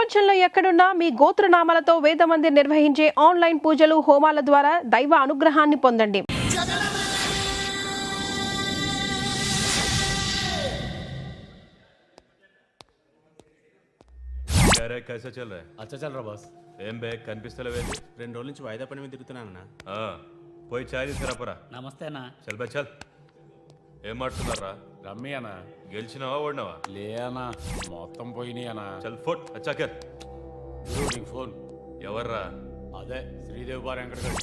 ప్రపంచంలో ఎక్కడున్నా మీ గోత్రనామాలతో వేదమందిర్ నిర్వహించే ఆన్లైన్ పూజలు హోమాల ద్వారా దైవ అనుగ్రహాన్ని పొందండి. कैसा चल रहा है? अच्छा चल रहा बस. ఏం బే కనిపిస్తలేవేంది? 2 రోజుల నుంచి వాయిదా పని మీద తిరుగుతున్నానన్నా. పోయి చాయ్ తీసుకురాపరా. నమస్తే అన్న. చల్ బే చల్. ఏం మాట్లాడుతున్నారా? రమ్మి అన్న. గెలిచినావా ఓడినావా? లే అన్న, మొత్తం పోయినాయి అన్న. చల్ ఫోట్ అచ్చాకర్. నీకు ఫోన్ ఎవర్రా? అదే శ్రీదేవి బార్ వెంకటగడ్.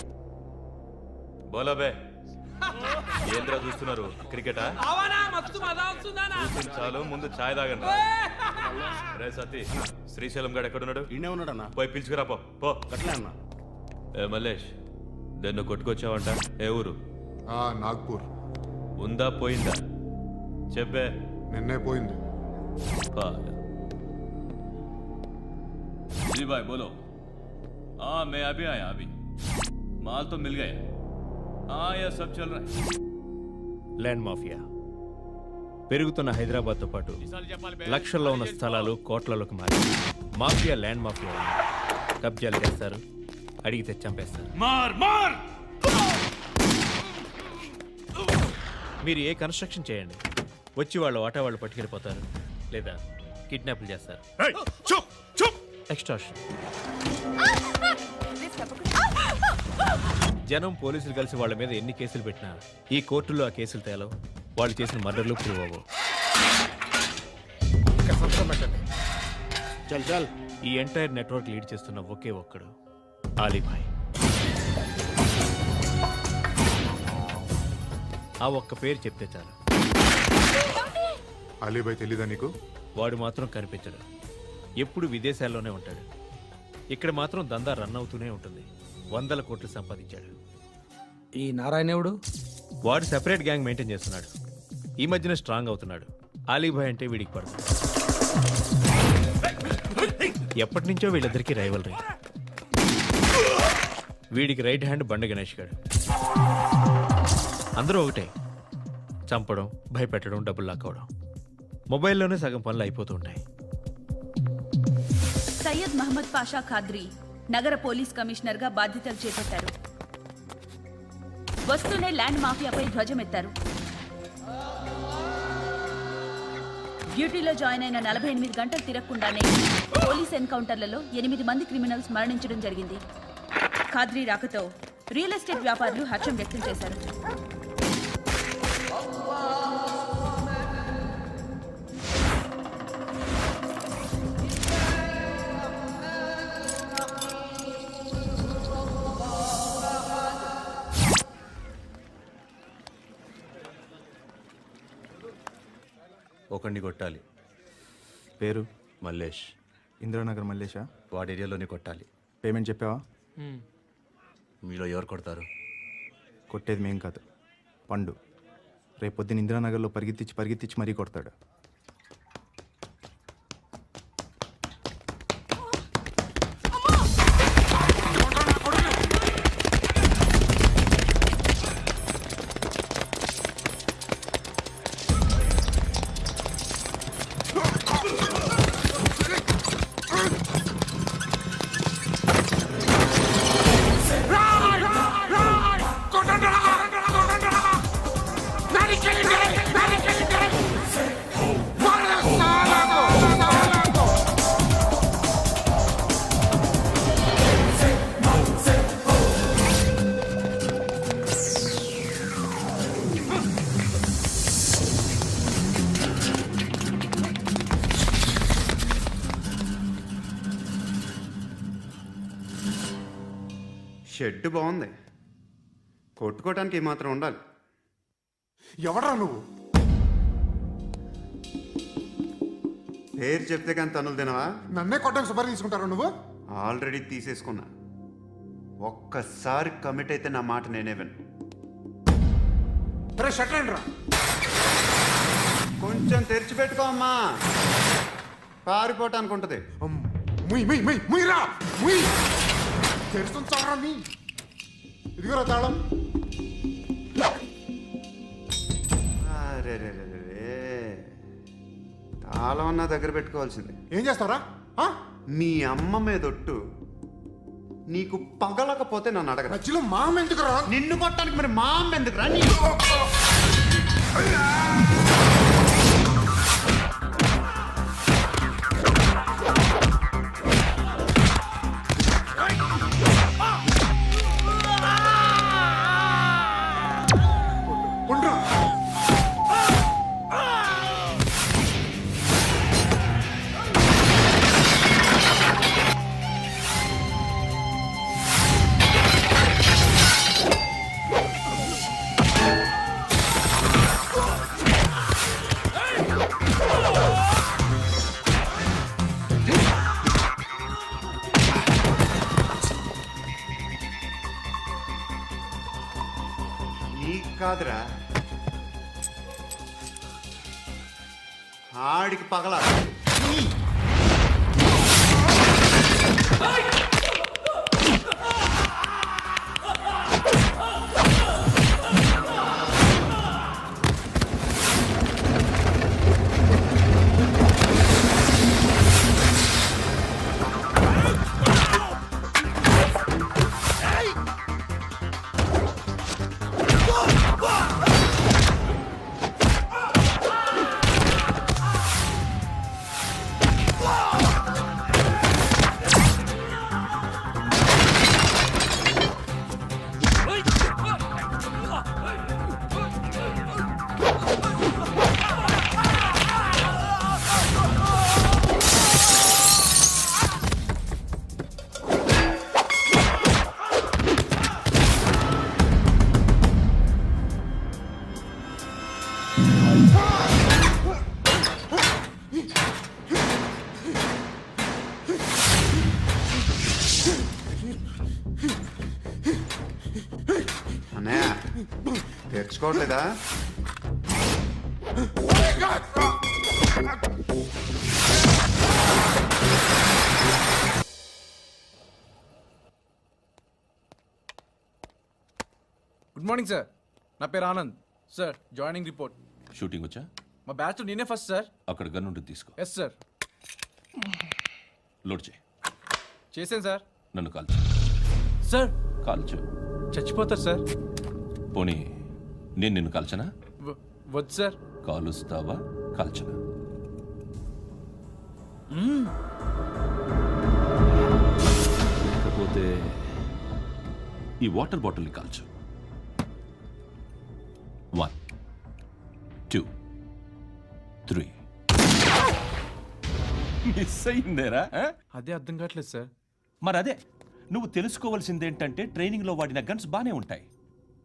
బోలా బే. ఏంద్రా చూస్తున్నారు? క్రికెటా? చాలు ముందు చాయ్ తాగండి. రే సతీ, శ్రీశైలం గడు ఎక్కడున్నాడు? ఈయనే ఉన్నాడన్నా. పోయి పిలుచుకురా పో. అట్లే అన్న. ఏ మల్లేష్, దన్ను కొట్టుకొచ్చావంట? ఏ ఊరు? నాగ్పూర్. ఉందా పోయిందా చెప్పే. నిన్నే పోయింది. जी भाई बोलो. हाँ मैं अभी आया अभी. माल तो मिल गया. हाँ यह सब चल रहा है. ల్యాండ్ మాఫియా పెరుగుతున్న హైదరాబాద్తో పాటు లక్షల్లో ఉన్న స్థలాలు కోట్లలోకి మారి మాఫియా ల్యాండ్ మాఫియా కబ్జాలు చేస్తారు, అడిగితే చంపేస్తారు. మీరు ఏ కన్స్ట్రక్షన్ చేయండి, వచ్చి వాళ్ళు వాటా వాళ్ళు పట్టుకెళ్ళిపోతారు, లేదా కిడ్నాప్లు చేస్తారు. ఎక్స్ట్రాషన్. జనం పోలీసులు కలిసి వాళ్ళ మీద ఎన్ని కేసులు పెట్టినా ఈ కోర్టుల్లో ఆ కేసులు తేలవు. వాళ్ళు చేసిన మర్డర్లు ప్రూవ్ అవ్వవు. చల్ చల్. ఈ ఎంటైర్ నెట్వర్క్ లీడ్ చేస్తున్న ఒకే ఒక్కడు ఆలీభాయ్. ఆ ఒక్క పేరు చెప్తే చాలు. అలీబాయ్ తెలీదా నీకు? వాడు మాత్రం కనిపించడు. ఎప్పుడు విదేశాల్లోనే ఉంటాడు. ఇక్కడ మాత్రం దందా రన్ అవుతూనే ఉంటుంది. 100 కోట్లు సంపాదించాడు. ఈ నారాయణవుడు వాడు సెపరేట్ గ్యాంగ్ మెయింటైన్ చేస్తున్నాడు. ఈ మధ్యన స్ట్రాంగ్ అవుతున్నాడు. ఆలీభాయ్ అంటే వీడికి పడదు. ఎప్పటి నుంచో వీళ్ళిద్దరికీ రైవల్రీ. వీడికి రైట్ హ్యాండ్ బండ గణేష్ గాడు. అందరూ ఒకటే, చంపడం, భయపెట్టడం, డబ్బులు లాక్కోవడం. మొబైల్లోనే సగం పనులు అయిపోతూ ఉంటాయి. సయ్యద్ మహమ్మద్ పాషా ఖాద్రీ నగర పోలీస్ కమిషనర్ గా బాధ్యతలు చేపట్టారు. వస్తూనే ల్యాండ్ మాఫియాపై ధ్వజమెత్తారు. డ్యూటీలో జాయిన్ అయిన 48 గంటలు తిరగకుండానే పోలీస్ ఎన్కౌంటర్లలో 8 మంది క్రిమినల్స్ మరణించడం జరిగింది. ఖాద్రీ రాకతో రియల్ ఎస్టేట్ వ్యాపారులు హర్షం వ్యక్తం చేశారు. ఒకడిని కొట్టాలి. పేరు? మల్లేష్. ఇందిరానగర్ మల్లేషా? వాడి ఏరియాలోనే కొట్టాలి. పేమెంట్ చెప్పావా? మీలో ఎవరు కొడతారు? కొట్టేది మేం కాదు, పండు. రేపొద్దున ఇందిరానగర్లో పరిగెత్తించి మరీ కొడతాడు. షెడ్ బాగుంది, కొట్టుకోవటానికి ఏమాత్రం ఉండాలి. ఎవడ్రా నువ్వు? పేరు చెప్తే కానీ తనులు తినవా? నన్నే కొట్టడానికి సుపారీ తీసుకుంటారా నువ్వు? ఆల్రెడీ తీసేసుకున్నా. ఒక్కసారి కమిట్ అయితే నా మాట నేనే విను. కొంచెం తెరిచిపెట్టుకో అమ్మా, పారిపోవటానికి ఉంటుంది. ఇదిగోరా తాళం. అరే తాళం అన్నా దగ్గర పెట్టుకోవాల్సింది. ఏం చేస్తారా? మీ అమ్మ మీదొట్టు నీకు పగలకపోతే నన్ను అడగరా. మధ్యలో మామ ఎందుకు రా? నిన్ను కొట్టడానికి మరి మా అమ్మ ఎందుకు రా? ఉండ్రా. నీకు కాదురా, ఆడికి పగల. అన్నయ్య తెచ్చుకోవట్లేదా? Good morning sir. నా పేరు Anand sir. Joining report. Shooting వచ్చా? మా బ్యాచ్ నేనే ఫస్ట్ సార్. అక్కడ గన్ ఉంటుంది, తీసుకో. Yes sir. లోడ్ చేయి. చేశాను సార్. నన్ను కాల్చు. సార్ కాల్చు. చచ్చిపోతారు సార్. పోనీ నేను నిన్ను కాల్చనా? వద్దు సార్. కాలుస్తావా కాల్చనా? లేకపోతే ఈ వాటర్ బాటిల్ని కాల్చు. 1 2 3. మిస్ అయిందేరా? అదే అర్థం కావట్లేదు సార్. మరి అదే నువ్వు తెలుసుకోవాల్సిందేంటంటే ట్రైనింగ్లో వాడిన గన్స్ బానే ఉంటాయి,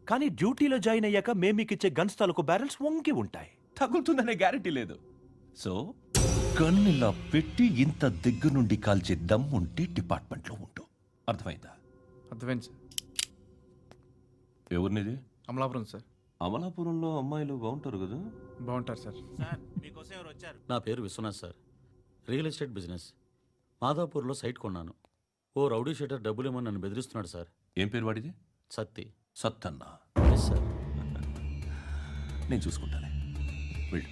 కానీ డ్యూటీలో జాయిన్ అయ్యాక మేము మీకు ఇచ్చే గన్స్ తాలూకు బ్యారెల్స్ వంగి ఉంటాయి. తగులుతుందనే గ్యారెంటీ లేదు. సో గన్ ఇలా పెట్టి ఇంత దగ్గర నుండి కాల్చే దమ్ ఉంటే డిపార్ట్మెంట్లో ఉంటూ. అర్థమైందా? అర్థమైంది సార్. ఎవరినిది? అమలాపురం సార్. అమలాపురంలో అమ్మాయిలు బాగుంటారు కదా? బాగుంటారు సార్. నా పేరు Viswanath sir. Real estate business. మాధాపూర్లో సైట్ కొన్నాను. ఓ రౌడీ షీటర్ డబ్బులు ఇవ్వమని నన్ను బెదిరిస్తున్నాడు సార్. ఏం పేరు వాడిది? సత్తి. సత్తన్న. Yes sir. నేను చూసుకుంటానే, వెళ్ళు.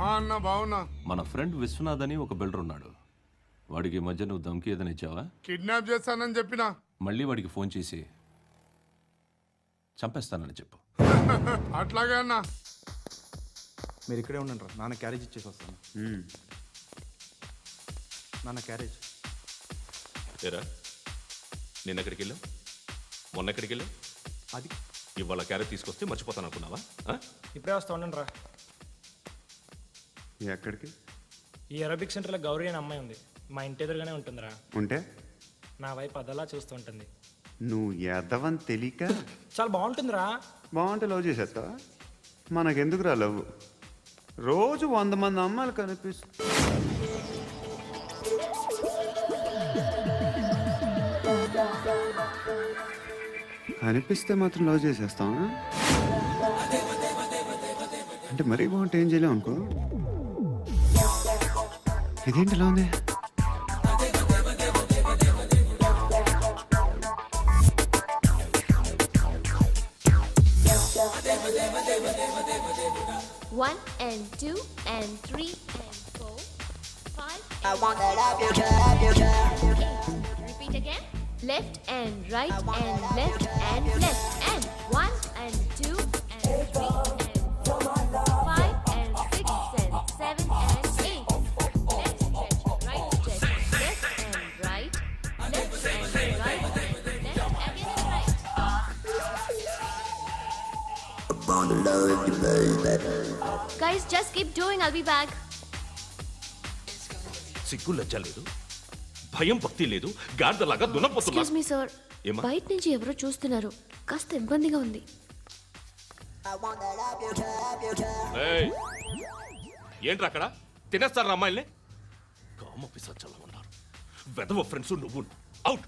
అన్న బావున్నా. మన ఫ్రెండ్ విశ్వనాథ్ అని ఒక బిల్డర్ ఉన్నాడు. వాడికి ఈ మధ్య నువ్వు ధమ్కి ఏదైనా ఇచ్చావా? కిడ్నాప్ చేస్తానని చెప్పినా. మళ్ళీ వాడికి ఫోన్ చేసి చంపేస్తానని చెప్పు. అట్లాగే అన్న. మీరు ఇక్కడే ఉండండి రా, నాన్న క్యారేజ్ ఇచ్చేసి వస్తాను. నాన్న క్యారేజ్. ఏరా, నిన్న ఎక్కడికి వెళ్ళావు? మొన్న ఎక్కడికి వెళ్ళావు? అది ఇవాళ క్యారెట్ తీసుకొస్తే మర్చిపోతాను అనుకున్నావా? ఇప్పుడే వస్తా ఉండండి రా. ఎక్కడికి? ఈ అరబిక్ సెంటర్లో గౌరీ అనే అమ్మాయి ఉంది. మా ఇంటి ఎదురుగానే ఉంటుందిరా. ఉంటే నా వైపు అదలా చూస్తూ ఉంటుంది. నువ్వు ఎదవని తెలియక చాలా బాగుంటుందిరా. బాగుంటే లవ్ చేసేస్తావా? మనకెందుకురా లవ్? రోజు 100 మంది అమ్మాయిలు కనిపిస్తే మాత్రం లవ్ చేసేస్తావా? అంటే మరీ బాగుంటే ఏం చేయలేవు అనుకో. ఇదేంటి ఎలా ఉంది? 1 and 2 and 3 and 4, 5. I want that up your job. Repeat again. Left and right and left and left and 1 and 2 and 3 and 4, 5 and 6 and 7 and 8. Left stretch, right stretch, left and right, left and right, left again and right. Guys, just keep doing. I'll be back. సిగ్గు లజ్జ లేదు, భయం భక్తి లేదు, గాడిదలాగా దున్నపోతున్నా. Excuse me sir, ఏమ్మా? బయట నుంచి ఎవరో చూస్తున్నారు, కాస్త ఇబ్బందిగా ఉంది. ఏయ్, ఏంట్రా అక్కడ తినేస్తారా అమ్మాయిల్ని? కామ పిశాచాలు ఉన్నారు, వెదవ ఫ్రెండ్స్ నువ్వు. Out,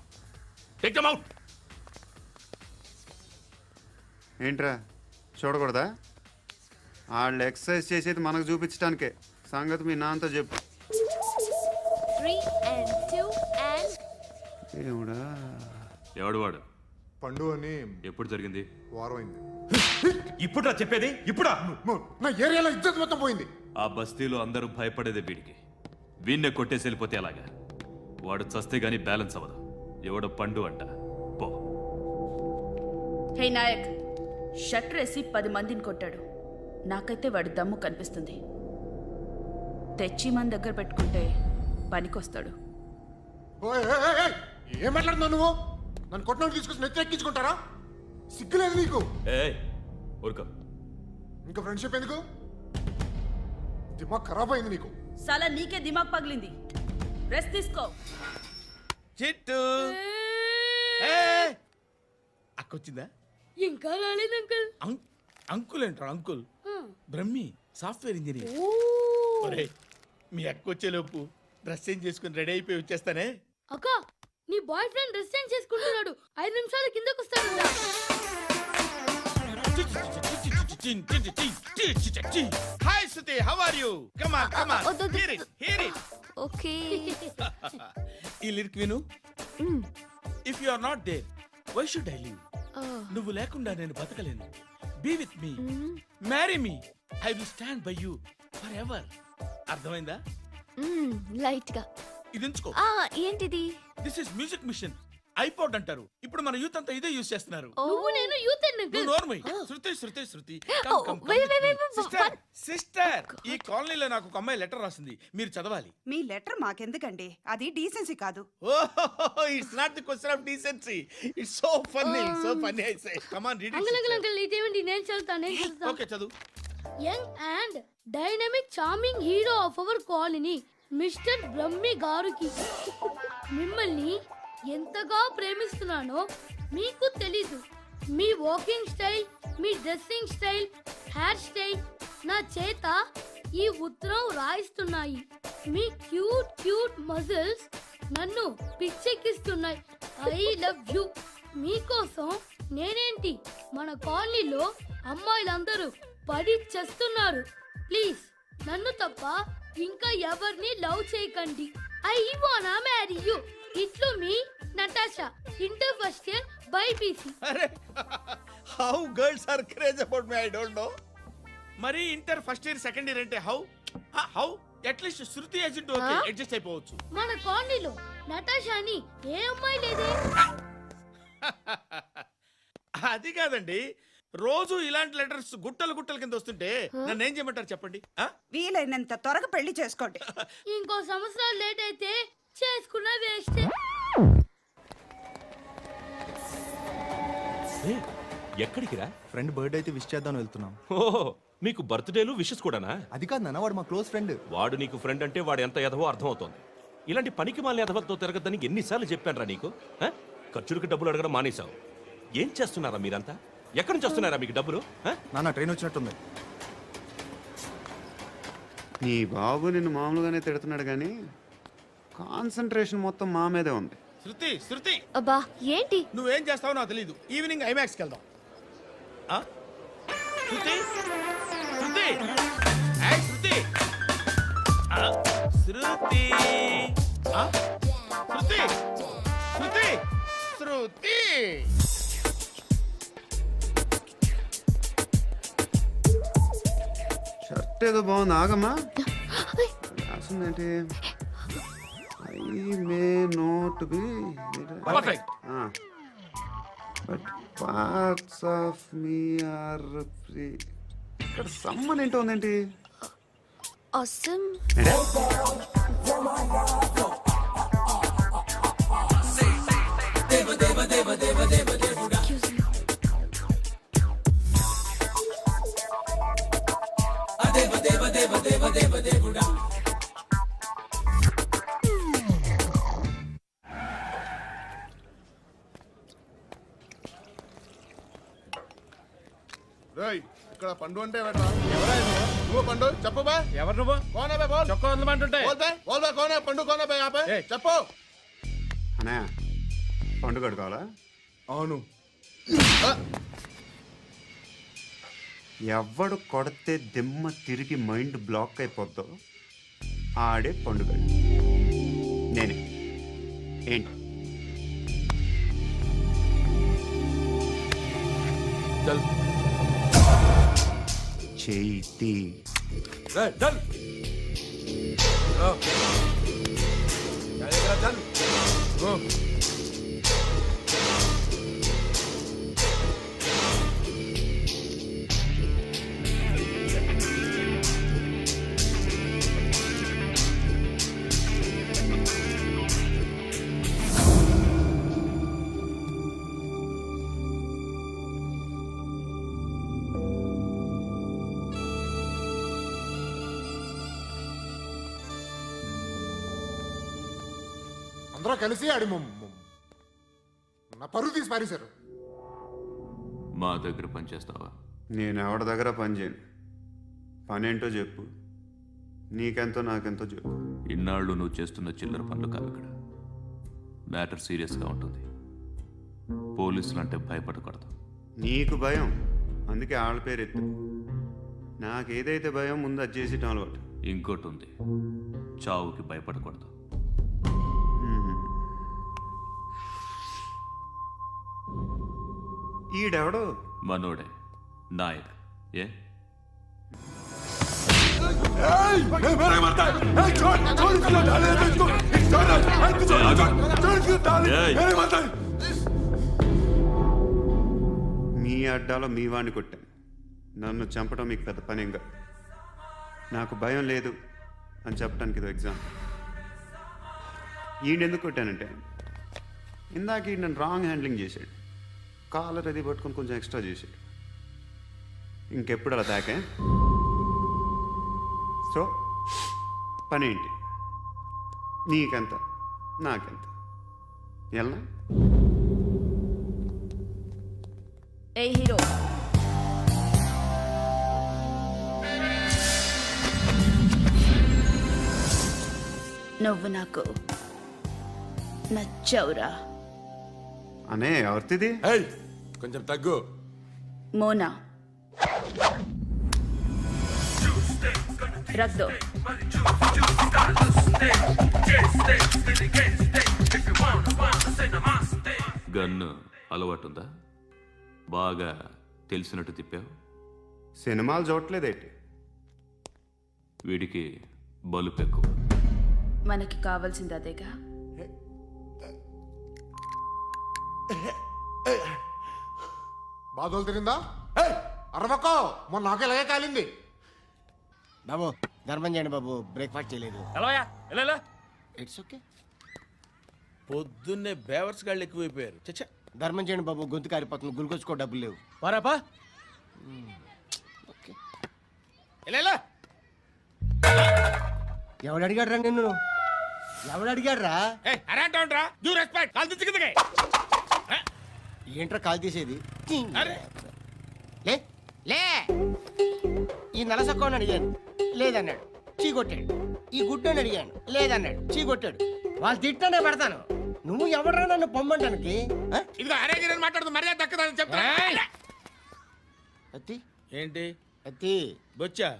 take them out. ఏంట్రా చూడకూడదా? వాళ్ళు ఎక్సర్సైజ్ చేసేది మనకు చూపించడానికే. సంగతి మీ నాన్నతో చెప్పు. 3 and 2 and ఏమిడా ఎవడు వాడు? పండు అని ఎప్పుడు జరిగింది? వారం అయింది. ఇప్పుడా చెప్పేది? ఇప్పుడా? నా ఏరియాలో ఇజ్జత్ మొత్తం పోయింది. ఆ బస్తీలో అందరూ భయపడేదే వీడికి. వీణ్ణే కొట్టేసి వెళ్ళిపోతే అలాగా? వాడు చస్తే గానీ బ్యాలెన్స్ అవ్వదు. ఎవడో పండు అంట. పో. హే నాయక్, షట్టర్ వేసి 10 మందిని కొట్టాడు. నాకైతే వాడి దమ్ము కనిపిస్తుంది. తెచ్చి మన దగ్గర పెట్టుకుంటే పనికొస్తాడు. ఓయ్, ఏయ్, ఏయ్, ఏయ్, ఏం మాట్లాడుతున్నావు నువ్వు? నన్ను కొట్టినోడు తీసుకొచ్చి నెత్తెక్కించుకుంటారా? సిగ్గులేదు నీకు? ఏయ్, ఊరుకో. ఇంకా ఫ్రెండ్షిప్ ఎందుకు? దిమాగ్ ఖరాబ్ అయింది నీకు. సలా నీకే దిమాగ్ పగిలింది. రెస్ట్ తీసుకో. చిట్టు అక్కొచ్చిందా? ఇంకా రాలేదు అంకుల్. అంకుల్ ఏంట్రా అంకుల్? Brahmi software engineer. ఒరేయ్, మీ అక్కొచ్చేలోపు డ్రెస్ చేంజ్ చేసుకుని రెడీ అయిపోయి వచ్చేస్తానే. అక్క, నీ బాయ్ ఫ్రెండ్ డ్రెస్ చేంజ్ చేసుకుంటున్నాడు. 5 నిమిషాలు కిందకు వస్తాడు. Hi Suti, how are you? Come on come on, hear it hear it. Okay. ఈ లిరిక్ విను. If you are not there, why should I live? నువ్వు లేకుండా నేను బతకలేను. Be with me, marry me, I will stand by you forever. అర్థమైందా? Light గా. ఇది ఉంచుకో. ఏంటిది? This is music machine. IPod అంటారు. ఇప్పుడు మన యూత్ అంతా ఇదే యూజ్ చేస్తున్నారు. నువ్వు నేను యూత్ నువ్వు నోర్మై. శృతి శృతి శృతి. సిస్టర్, ఈ కాలనీలో నాకు ఒక అమ్మాయి లెటర్ రాసింది, మీరు చదవాలి. మీ లెటర్ మాకెందుకండి? అది డీసెన్సీ కాదు. Oh, it's not the question of decency. It's so funny I say. Come on, read it. Uncle ఇదేంటి? నేను చదువుతాను. ఓకే, చదువు. Young and dynamic charming hero of our colony mister Brahmi గారికి మిమ్మల్ని ఎంతగా ప్రేమిస్తున్నానో మీకు తెలీదు. మీ వాకింగ్ స్టైల్, మీ డ్రెస్సింగ్ స్టైల్, హెయిర్ స్టైల్ నా చేత ఈ ఉత్తరం రాయిస్తున్నాయి. మీ క్యూట్ మజిల్స్ నన్ను పిచ్చెక్కిస్తున్నాయి. I love you. మీకోసం నేనేంటి, మన కాలనీలో అమ్మాయిలందరూ పడి చేస్తున్నారు. ప్లీజ్ నన్ను తప్ప ఇంకా ఎవరిని లవ్ చేయకండి. ఐ వానా మ్యారీ యూ. ఇట్లు మీ Natasha, inter first year BiPC. అరే, how girls are craze about me, I don't know. మరి inter first year second year అంటే how at least Shruti agent okay, adjust అయిపోవచ్చు. మన కాలనీలో నటాషాని ఏ అమ్మాయి లేదే. అది కాదండి, రోజు ఇలాంటి లెటర్స్ గుట్టలు కింద వస్తుంటే నన్ను ఏం చేయమంటారు చెప్పండి? వీలైనంత త్వరగా పెళ్లి చేసుకోండి. ఇంకో సంవత్సరాలు లేట్ అయితే చేసుకున్న వేస్ట్. ఏయ్, ఎక్కడికి రా? ఫ్రెండ్ బర్త్డే అయితే విష్ చేద్దాం వెళ్తున్నాం. ఓహో, మీకు బర్త్డేలు విషెస్ కూడానా? అది కాదు నాన్న, వాడు మా క్లోజ్ ఫ్రెండ్. వాడు నీకు ఫ్రెండ్ అంటే వాడు ఎంత ఎదవో అర్థమవుతోంది. ఇలాంటి పనికి మాలిన ఎదవలతో తిరగద్దని ఎన్నిసార్లు చెప్పానురా నీకు? ఖర్చులకు డబ్బులు అడగడం మానేశావు. ఏం చేస్తున్నారా మీరంతా? ఎక్కడి నుంచి వస్తున్నారా మీకు డబ్బులు? నాన్న ట్రైన్ వచ్చినట్టుంది. నీ బాబు నిన్ను మామూలుగానే తిడుతున్నాడు కానీ కాన్సన్ట్రేషన్ మొత్తం మా మీదే ఉంది. శృతి, అబ్బా ఏంటి? నువ్వేం చేస్తావో నాకు తెలీదు. ఈవినింగ్ ఐమాక్స్కి వెళ్దాం. శృతి శృతి ఏయ్, శృతి శృతి శృతి శృతి శృతి. గిఫ్ట్ ఏదో బాగుంది ఆగమ్మా. రాసిందేంటి? I may not be Perfect. But parts of me are free. ఇక్కడ సమ్మన్ ఏంటో ఉందేంటి? awesome. ఏంటే? రేయ్ ఇక్కడ పండు అంటే ఎవరా? నువ్వు పండు చెప్పు బా. ఎవరు నువ్వు? కోనే బే బోల్. చొక్కా వదలమంటుంటే బోల్ బే కోనే పండు కోనే బే ఆపే. చెప్పు. అన్నయ్య పండుగ కావాలా? అవును. ఎవడు కొడితే దిమ్మ తిరిగి మైండ్ బ్లాక్ అయిపోద్దో ఆడే పండుగ. నేనే. ఏంటి? చల్ చేతి రే చల్. చల్. అందరూ కలిసి ఆడి నా పరువు తీసి పారేశారు. మా దగ్గర పనిచేస్తావా? నేను ఎవరి దగ్గర పని చేయను. పనేంటో చెప్పు. నీకెంతో నాకెంతో చెప్పు. ఇన్నాళ్ళు నువ్వు చేస్తున్న చిల్లర పనులు కావు ఇక్కడ. మ్యాటర్ సీరియస్గా ఉంటుంది. పోలీసులు అంటే భయపడకూడదు. నీకు భయం, అందుకే ఆళ్ళ పేరు ఎత్తు. నాకేదైతే భయం ముందు అది చేసేటం అలవాటు. ఇంకోటి ఉంది, చావుకి భయపడకూడదు. ఈడెవడో మనోడే నాయక్. ఏ మీ అడ్డాలో మీ వాడిని కొట్టాను. నన్ను చంపడం మీకు పెద్ద పనేం కాదు. నాకు భయం లేదు అని చెప్పడానికి ఇది ఎగ్జాంపుల్. ఈయనెందుకు కొట్టానంటే ఇందాక ఈ నన్ను రాంగ్ హ్యాండ్లింగ్ చేశాడు. కాలర్ అది పట్టుకొని కొంచెం ఎక్స్ట్రా చేశాడు. ఇంకెప్పుడు అలా తాకే. సో పనేంటి? నీకెంత నాకెంత ఎలా? ఏ హీరో, నువ్వు నాకు నచ్చవురా. అనే ఎవరిది? కొంచెం తగ్గు. మోనా రగ్దో. గన్ను అలవాటుందా? బాగా తెలిసినట్టు తిప్పావు. సినిమాలు చూడట్లేదేంటి? వీడికి బలుపు ఎక్కువ. మనకి కావాల్సింది అదేగా. బాధలు తిరిందా? అరవకో, మొన్న నాకు ఇలాగే కాలింది. బాబు ధర్మం చేయండి బాబు, బ్రేక్ఫాస్ట్ చేయలేదు. It's okay. పొద్దున్నే బేవర్స్ గాళ్ళు ఎక్కువైపోయారు. చచ్చా, ధర్మం చేయండి బాబు, గొంతు కారిపోతుంది, గుల్కొచ్చుకో డబ్బులు లేవు. పారాపా. ఓకే. ఎవడు అడిగాడు రా నిన్ను? ఎవడు అడిగాడు రా? ఏంట్రా కాల్ తీసేది? లే లే. ఈ నలసక్కని అడిగాను, లేదన్నాడు, చీ కొట్టాడు. ఈ గుడ్డని అడిగాను, లేదన్నాడు, చీ కొట్టాడు. వాళ్ళు తిట్టానే పడతాను. నువ్వు ఎవడరా నన్ను పొమ్మంటానికి? అత్తి ఏంటి అత్తి బొచ్చా?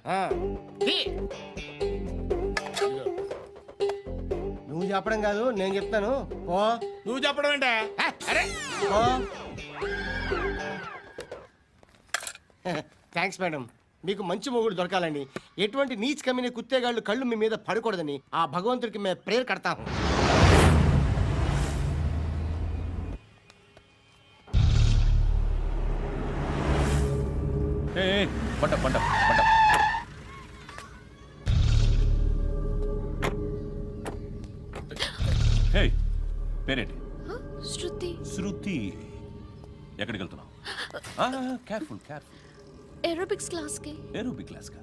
నువ్వు చెప్పడం కాదు, నేను చెప్తాను. ఓ నువ్వు చెప్పడం ఏంటా? అరే ఓ థ్యాంక్స్ మేడం. మీకు మంచి మొగుడు దొరకాలని, ఎటువంటి నీచ్ కమ్మిన కుత్తేగాళ్ళు కళ్ళు మీ మీద పడకూడదని ఆ భగవంతుడికి మేము ప్రేయర్ కడతాము. పంట పంట పంట. హే, పేరేంటి? శృతి. శృతి. ఎక్కడికి వెళ్తున్నావు? Careful careful. ఏరోబిక్స్ క్లాస్ కి. ఏరోబిక్ క్లాస్ కా?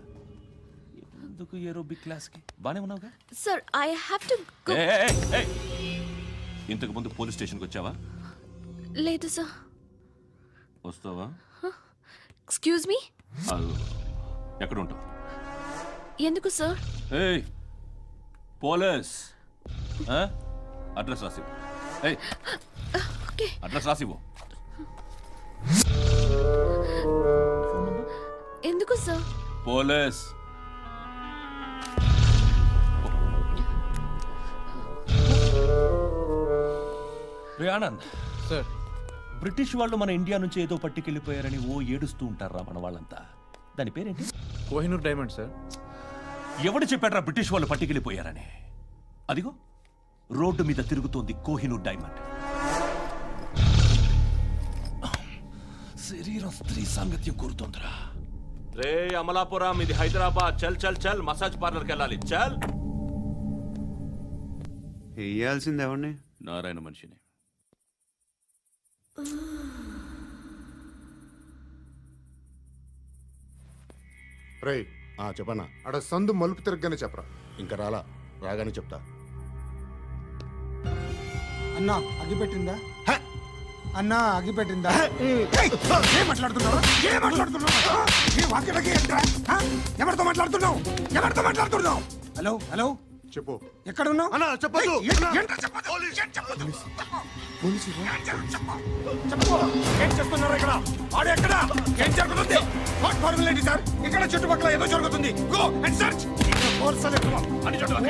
ఎందుకు ఏరోబిక్ క్లాస్ కి? బానే ఉన్నావుగా? Sir I have to go. ఇంతకు ముందు పోలీస్ స్టేషన్కి వచ్చావా? లేదు సార్. వస్తావా? Excuse me. ఎక్కడ ఉంటావు? ఎందుకు సార్? ఏయ్ పోలీస్, అడ్రస్ రాసివ్వు. ఏయ్ ఓకే. అడ్రస్ రాసివ్వు. ఎందుకు సార్? పోలీస్. రే ఆనంద్ సార్, బ్రిటిష్ వాళ్ళు మన ఇండియా నుంచి ఏదో పట్టుకెళ్ళిపోయారని ఏడుస్తూ ఉంటారా మన వాళ్ళంతా? దాని పేరేంటి? Kohinoor diamond sir. ఎవడు చెప్పాడ్రా బ్రిటిష్ వాళ్ళు పట్టుకెళ్ళిపోయారని? అదిగో రోడ్డు మీద తిరుగుతోంది కోహినూర్ డైమండ్. శరీరం స్త్రీ సాంగత్యం కోరుతోందిరా. రే అమలాపురం, ఇది హైదరాబాద్. చల్ చల్ చల్, మసాజ్ పార్లర్కి వెళ్ళాలి. చల్. వేయాల్సింది ఎవరిని? నారాయణ మనిషిని. రే చెప్పనా, అడ సందు మలుపు తిరగగానే చెప్పరా. ఇంకా రాగానే చెప్తా. అన్నా అగ్గిపెట్టిందా? అన్నా అగ్గిపెట్టిందా? ఏం మాట్లాడుతున్నావు? ఎవరితో మాట్లాడుతున్నావు? ఎవరితో మాట్లాడుతున్నావు? హలో హలో, చెప్పు. ఎక్కడ ఉన్నావు? అన్నా చెప్పదు. ఏం చేస్తున్నారు ఇక్కడ? ఆడు ఎక్కడ? ఏం జరుగుతుంది? What formality sir? ఇక్కడ చుట్టుపక్కల ఏదో జరుగుతుంది. Go and search. అని చూడండి.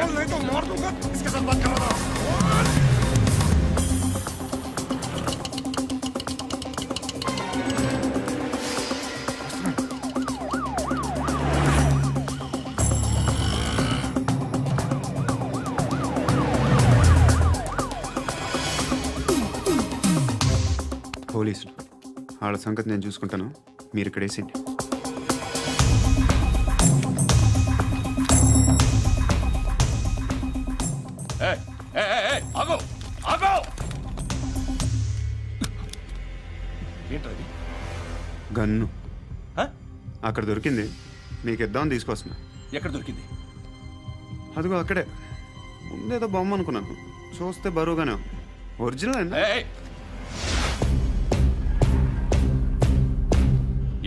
పోలీసులు వాళ్ళ సంగతి నేను చూసుకుంటాను, మీరు ఇక్కడ వేసేయండి. ఆగో ఆగో. ఏంటది? గన్ను హ? అక్కడ దొరికింది, మీకు ఇద్దామని తీసుకొస్తున్నా. ఎక్కడ దొరికింది? అదిగో అక్కడే. ముందేదో బొమ్మ అనుకున్నాను, చూస్తే బరువుగానే ఉంది. ఒరిజినల్ అండి.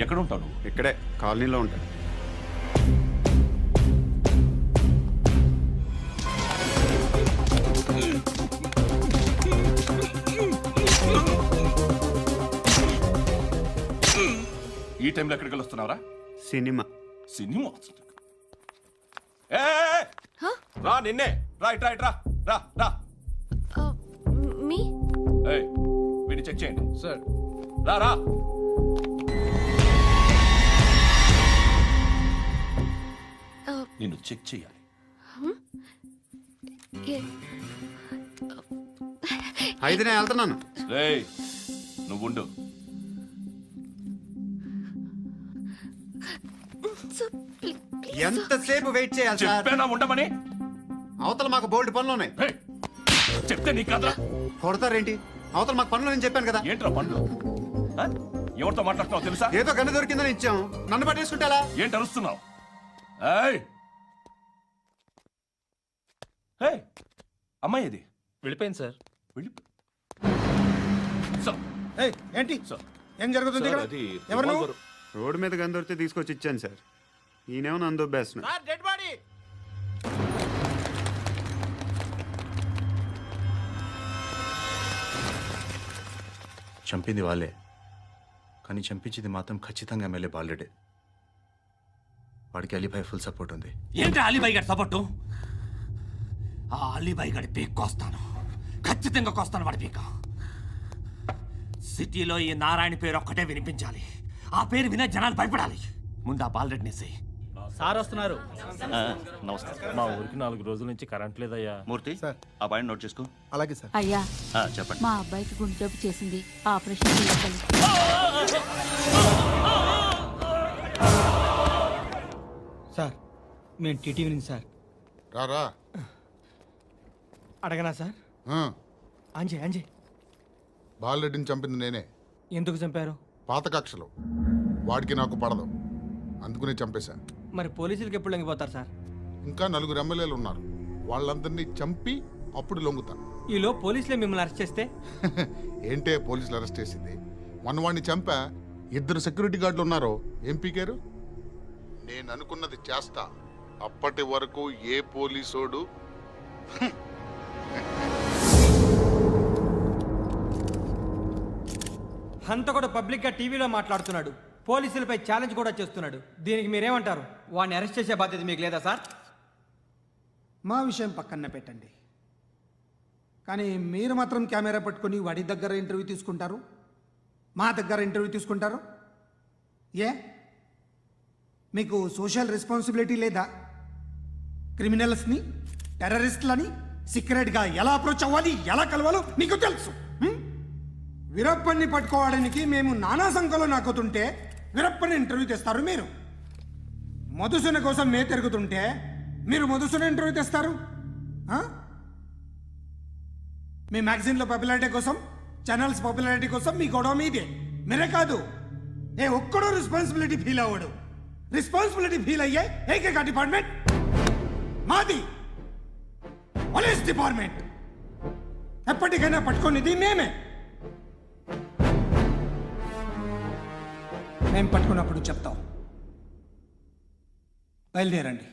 ఎక్కడ ఉంటావు నువ్వు? ఇక్కడే కాలనీలో ఉంటా. ఈ టైంలో ఎక్కడికి వస్తున్నావురా? సినిమా. సినిమా? రా నిన్నే. రైట్ రైట్ రా రా రా. మీ వీడిని చెక్ చేయండి సార్. రా రా. నిన్ను చెక్ చేయాలి. అయితే నేను వెళ్తున్నాను. రేయ్ నువ్వుండు. ఎంతసేపు వెయిట్ చేయాలి సార్? చెప్పేనా ఉండమని? అవతల మాకు బోల్డ్ పనులు ఉన్నాయి. చెప్తే నీకు కదా. కొడతారేంటి? అవతల మాకు పనులు నేను చెప్పాను కదా. ఏంట్రా పనులు? ఎవరితో మాట్లాడుతున్నావు తెలుసా? ఏదో గన్ను దొరికిందని ఇచ్చాం, నన్ను పట్టేసుకుంటా. ఏంటి అరుస్తున్నావు? అమ్మాయి ఇది వెళ్ళిపోయింది సార్. ఏంటి ఏం జరుగుతుంది ఇక్కడ? ఎవరు నువ్వు? రోడ్డు మీద గన్ను దొరికితే తీసుకొచ్చి ఇచ్చాను సార్. ఈయనేమో నన్ను దొబ్బేస్తున్నా. Dead body. చంపింది వాళ్ళే, కానీ చంపించింది మాత్రం ఖచ్చితంగా ఎమ్మెల్యే బాలుడే. వాడికి అలీబాయ్ ఫుల్ సపోర్ట్ ఉంది. ఏంటి అలీబాయ్ గారి సపోర్టు? ఆ అలీబాయ్ గారి పీక్ కోస్తాను, ఖచ్చితంగా కోస్తాను వాడి పీక. సిటీలో ఈ నారాయణ పేరు ఒక్కటే వినిపించాలి. ఆ పేరు వినే జనాలు భయపడాలి. ముందు ఆ బాలరెడ్డిని వేసేయ్. సార్ వస్తున్నారు. నమస్కారం. మా ఊరికి 4 రోజుల నుంచి కరెంట్ లేదయ్యా. మూర్తి ఆ పాయింట్ నోట్ చేసుకో. అలాగే సార్. అయ్యా, చెప్పండి. మా అబ్బాయికి గుండె జబ్బు చేసింది, ఆపరేషన్ చేయాలి. సార్ మేము టీటీవీ నుంచి సార్. రారా. అడగనా సార్? అంజే బాలరెడ్డిని చంపింది నేనే. ఎందుకు చంపారు? పాత కక్షలు. వాడికి నాకు పడదు, అందుకునే చంపేశా. మరి పోలీసులకి ఎప్పుడు లొంగిపోతారు సార్? ఇంకా 4 ఎమ్మెల్యేలు ఉన్నారు, వాళ్ళందరినీ చంపి అప్పుడు లొంగుతాను. ఈలో పోలీసులే మిమ్మల్ని అరెస్ట్ చేస్తే? ఏంటే పోలీసులు అరెస్ట్ చేసింది? మొన్న వాడిని చంపా, 2 సెక్యూరిటీ గార్డులు ఉన్నారు, ఏం పీకారు? నేను అనుకున్నది చేస్తా, అప్పటి వరకు ఏ పోలీసోడు హంతకుడు పబ్లిక్గా టీవీలో మాట్లాడుతున్నాడు, పోలీసులపై ఛాలెంజ్ కూడా చేస్తున్నాడు. దీనికి మీరేమంటారు? వాడిని అరెస్ట్ చేసే బాధ్యత మీకు లేదా సార్? మా విషయం పక్కన పెట్టండి, కానీ మీరు మాత్రం కెమెరా పట్టుకొని వాడి దగ్గర ఇంటర్వ్యూ తీసుకుంటారు, మా దగ్గర ఇంటర్వ్యూ తీసుకుంటారు. ఏ మీకు సోషల్ రెస్పాన్సిబిలిటీ లేదా? క్రిమినల్స్ని, టెర్రరిస్టులని సీక్రెట్గా ఎలా అప్రోచ్ అవ్వాలి, ఎలా కలవాలో మీకు తెలుసు. వీరప్పన్ని పట్టుకోవడానికి మేము నానా సంఖ్యలో నాకుతుంటే వీరప్పని ఇంటర్వ్యూ తెస్తారు మీరు. మధుసూన కోసం మే తిరుగుతుంటే మీరు మధుసూన ఇంటర్వ్యూ తెస్తారు. మీ మ్యాగజైన్లో పాపులారిటీ కోసం, ఛానల్స్ పాపులారిటీ కోసం మీ గొడవ మీదే. మీరే కాదు, ఏ ఒక్కడో రెస్పాన్సిబిలిటీ ఫీల్ అవ్వడు. రెస్పాన్సిబిలిటీ ఫీల్ అయ్యే ఏకైక డిపార్ట్మెంట్ మాది, పోలీస్ డిపార్ట్మెంట్. ఎప్పటికైనా పట్టుకునేది మేమే. మేము పట్టుకున్నప్పుడు చెప్తాం. బయలుదేరండి.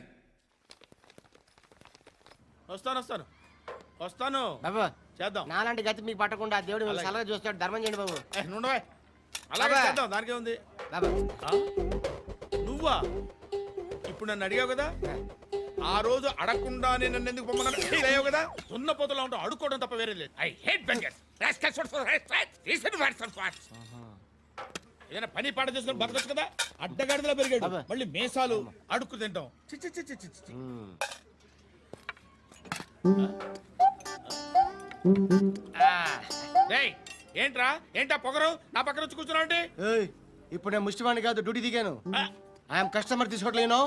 వస్తాను బాబా చేద్దాం. నాలాంటి గతి మీకు పట్టకుండా దేవుడు మిమ్మల్ని సలహా చూస్తాడు. ధర్మం చేయండి బాబు. నుండవే, అలాగే బాబా. చేద్దాం, దానికే ఉంది. బాబా నువ్వా? ఇప్పుడు నన్ను అడిగావు కదా, ఆ రోజు అడగకుండా నేను నన్ను ఎందుకు పొమ్మన్నా ఫీల్ అయ్యావు కదా. సున్న పోతలో ఉంటావు, అడుక్కోవడం తప్ప వేరే లేదు. I hate bangers. ఏదైనా పని పాట చేసుకుని బతకొచ్చు కదా. అడ్డగాడిదలా పెరిగాడు, మళ్ళీ మేసాలు అడుక్కు తింటాం. చి చి చి చి చి చి. రేయ్, ఏంటా పొగరు నా పక్కన వచ్చి కూర్చున్నావు అంటే? ఇప్పుడు నేను ముష్టివాణి కాదు, డ్యూటీ దిగాను. ఐఎమ్ కస్టమర్ తీసుకోవట్లేను.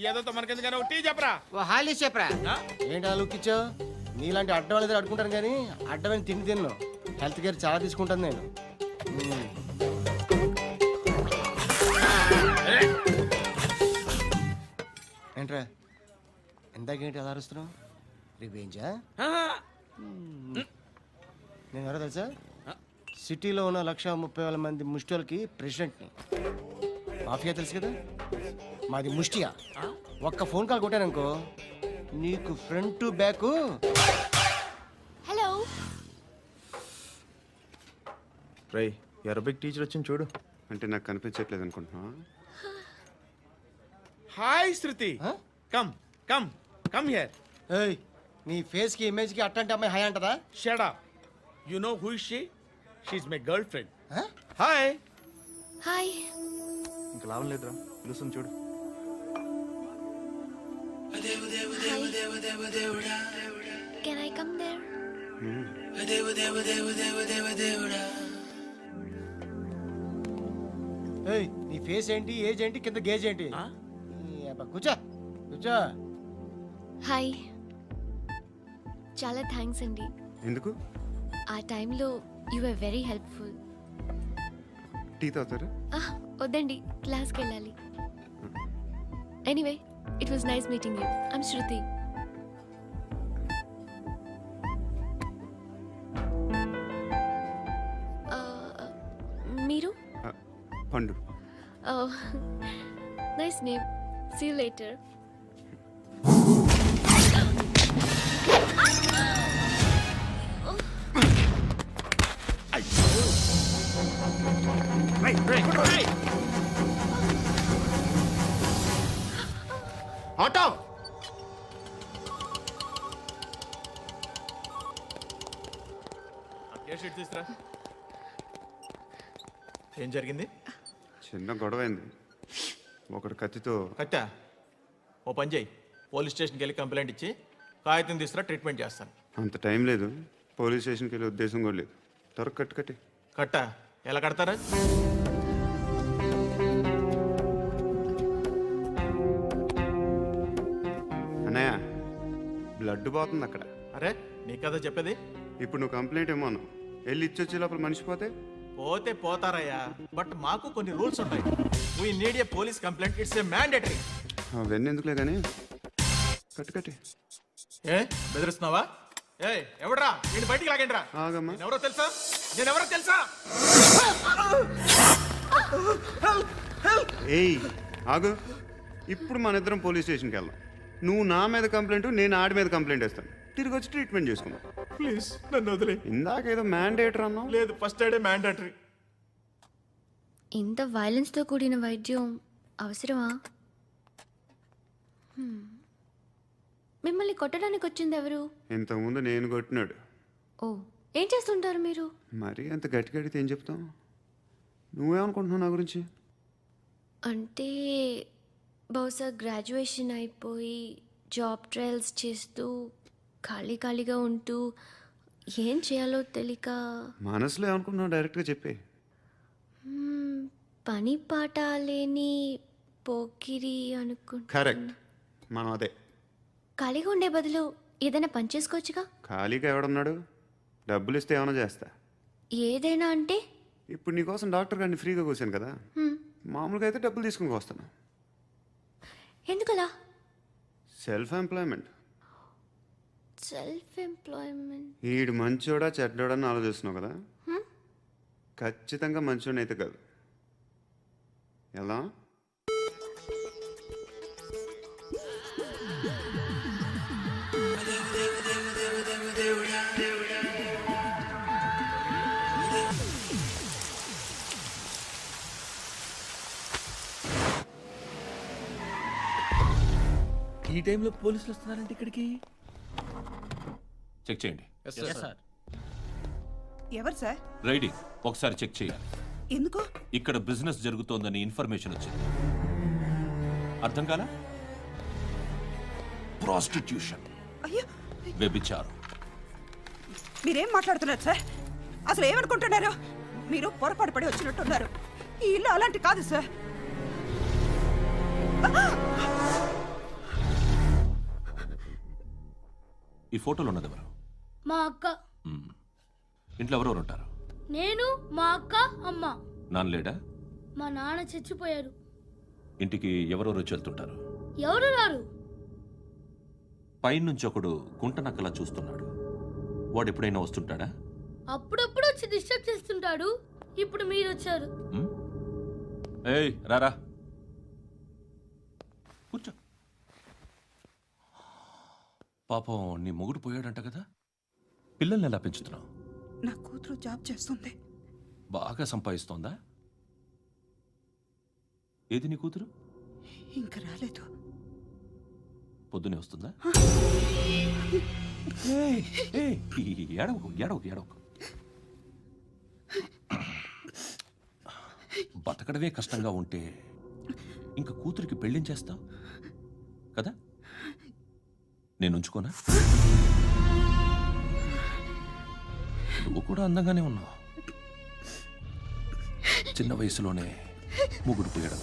ఏదో మనకెందుకైనా టీ చెప్పరా. ఓ హాలీస్ చెప్పరా. ఏంటి అలా లుక్ ఇచ్చావు? నీలాంటి అడ్డం వాళ్ళ దగ్గర అడుకుంటాను, కానీ అడ్డమైన తిండి తిన్ను. హెల్త్ కేర్ చాలా తీసుకుంటాను నేను. ఏంట్రా ఎందాకేంటి అలా అరుస్తున్నావు? రివేంజా? నేను ఎవరో తెలుసా? సిటీలో ఉన్న 130,000 మంది ముష్టిలకి ప్రెసిడెంట్ని. మాఫియా తెలుసు కదా, మాది ముష్టియా. ఒక్క ఫోన్ కాల్ కొట్టాననుకో, నీకు ఫ్రంట్ టు బ్యాక్. హలో, రై అరబిక్ టీచర్ వచ్చింది చూడు. అంటే నాకు కనిపించట్లేదు అనుకుంటున్నా. Hi Shruti, come come come here. ఏయ్, నీ ఫేస్ కి ఇమేజ్ కి అట్టంటే అమ్మాయి హాయ్ అంటదా? Shut up. You know who is she? She is my girlfriend. Hi. Hi. ఇంకా లాభం లేదురా, పిలుస్తుంది చూడు. Can I come there? ఏయ్, నీ ఫేస్ ఏంటి, ఏజ్ ఏంటి, కింద గేజ్ ఏంటి? కూర్చో కూర్చో. హాయ్. చాలా థ్యాంక్స్ అండి. ఎందుకు? ఆ టైంలో you are very helpful. Tea తాగుతారా? వద్దండి, క్లాస్కి వెళ్ళాలి. Anyway, it was nice meeting you. I'm Shruti. మీరు? Pandu. Nice name. See you later. Auto తీసురా. ఏం జరిగింది? చిన్న గొడవ అయింది. ఒకడు కత్తితో. కట్టా ఓ పని చేయి, పోలీస్ స్టేషన్కి వెళ్ళి కంప్లైంట్ ఇచ్చి కాగితం తీసుకురా, ట్రీట్మెంట్ చేస్తాను. అంత టైం లేదు, పోలీస్ స్టేషన్కి వెళ్ళే ఉద్దేశం కూడా లేదు. త్వరగా కట్టి. కట్టా ఎలా కడతారా? అన్నయ్య, బ్లడ్ పోతుంది అక్కడ. అరే నీ కదా చెప్పేది. ఇప్పుడు నువ్వు కంప్లైంట్ ఏమో అన్నావు, వెళ్ళి ఇచ్చొచ్చే లోపల మనిషి పోతే పోతే పోతారయ్యా, బట్ మాకు కొన్ని రూల్స్ ఉంటాయి. We need a police complaint, it's a mandatory. అవన్నీ ఎందుకులే కానీ కట్టి. ఏ బెదిరిస్తున్నావా? ఏ ఎవడ్రా నేను బయటికి లాగండిరా. ఆగమ్మా. ఎవరో తెలుసా? నేనెవరో తెలుసా? ఏయ్ ఆగు, ఇప్పుడు మన ఇద్దరం పోలీస్ స్టేషన్కి వెళ్దాం. నువ్వు నా మీద కంప్లైంట్, నేను ఆడి మీద కంప్లైంట్ వేస్తాను. తిరిగి వచ్చి ట్రీట్మెంట్ చేసుకుందాం. ప్లీజ్ నన్ను వదిలే. ఇందాకేదో మ్యాండేటర్ అన్నావు. లేదు, ఫస్ట్ ఎయిడే మ్యాండేటరీ. ఇంత వైలెన్స్తో కూడిన వైద్యం అవసరమా? మిమ్మల్ని కొట్టడానికి వచ్చింది ఎవరు? ఇంతకుముందు నేను కొట్టినాడు. ఓ, ఏం చేస్తుంటారు మీరు? మరి అంత గట్టి గడితే ఏం చెప్తాం? నువ్వేమనుకుంటున్నావు నా గురించి? అంటే బహుశా గ్రాడ్యుయేషన్ అయిపోయి జాబ్ ట్రయల్స్ చేస్తూ ఖాళీగా ఉంటూ ఏం చేయాలో తెలియక. మనసులో ఏమనుకుంటున్నావు డైరెక్ట్గా చెప్పే. పని పాట లేని పోకిరి అనుకుంటా. కరెక్ట్, మనం అదే. ఖాళీగా ఉండే బదులు ఏదైనా పని చేసుకోవచ్చుగా. ఖాళీగా ఎవడన్నాడు? డబ్బులు ఇస్తే ఏమైనా చేస్తా. ఏదైనా అంటే? ఇప్పుడు నీకోసం డాక్టర్ గారిని ఫ్రీగా కూర్చాను కదా, మామూలుగా అయితే డబ్బులు తీసుకుని వస్తాను. ఎందుకలా? Self employment. ఈడు మంచోడా చెడ్డోడా అని ఆలోచిస్తున్నావు కదా. ఖచ్చితంగా మంచోడని అయితే కాదు. ఎలా? ఈ టైంలో పోలీసులు వస్తున్నారంటే ఇక్కడికి. చెక్ చేయండి. ఎవరు సార్? రైడింగ్ ఒకసారి చెక్ చేయాలి. ఎందుకు? ఇక్కడ బిజినెస్ జరుగుతోందని ఇన్ఫర్మేషన్ వచ్చింది. అర్థం కాలా? ప్రాస్టిట్యూషన్, అయ్యో, వ్యభిచారం. మీరేం మాట్లాడుతున్నారు సార్? అసలు ఏమనుకుంటున్నారు? మీరు పొరపాటు పడి వచ్చినట్టున్నారు. ఈ ఇల్లు అలాంటి కాదు సార్. ఈ ఫోటోలో ఉన్నది ఎవరు? మా అక్క. ఇంట్లో ఎవరెవరు ఉంటారు? నేను, మా అక్క, అమ్మ. నాన్న లేడా? మా నాన్న చచ్చిపోయారు. ఇంటికి ఎవరెవరు వచ్చి వెళ్తుంటారు? ఎవరు రారు. పైనుంచి ఒకడు గుంట నక్కలా చూస్తున్నాడు. వాడు ఎప్పుడైనా వస్తుంటాడా? అప్పుడప్పుడు వచ్చి డిస్టర్బ్ చేస్తుంటాడు. ఇప్పుడు మీరు వచ్చారు. ఏయ్ రారా, కూర్చో. పాపం నీ మొగుడు పోయాడంట కదా, పిల్లల్ని ఎలా పెంచుతున్నావు? నా కూతురు జాబ్ చేస్తుంది. బాగా సంపాదిస్తోందా? ఏది నీ కూతురు? ఇంకా రాలేదు. పొద్దునే వస్తుందా? ఏడవకు. బతకడమే కష్టంగా ఉంటే ఇంకా కూతురికి పెళ్ళించేస్తావు కదా? నేను ఉంచుకోనా? నువ్వు కూడా అందంగానే ఉన్నావు. చిన్న వయసులోనే ముగ్గుడు పోయడం.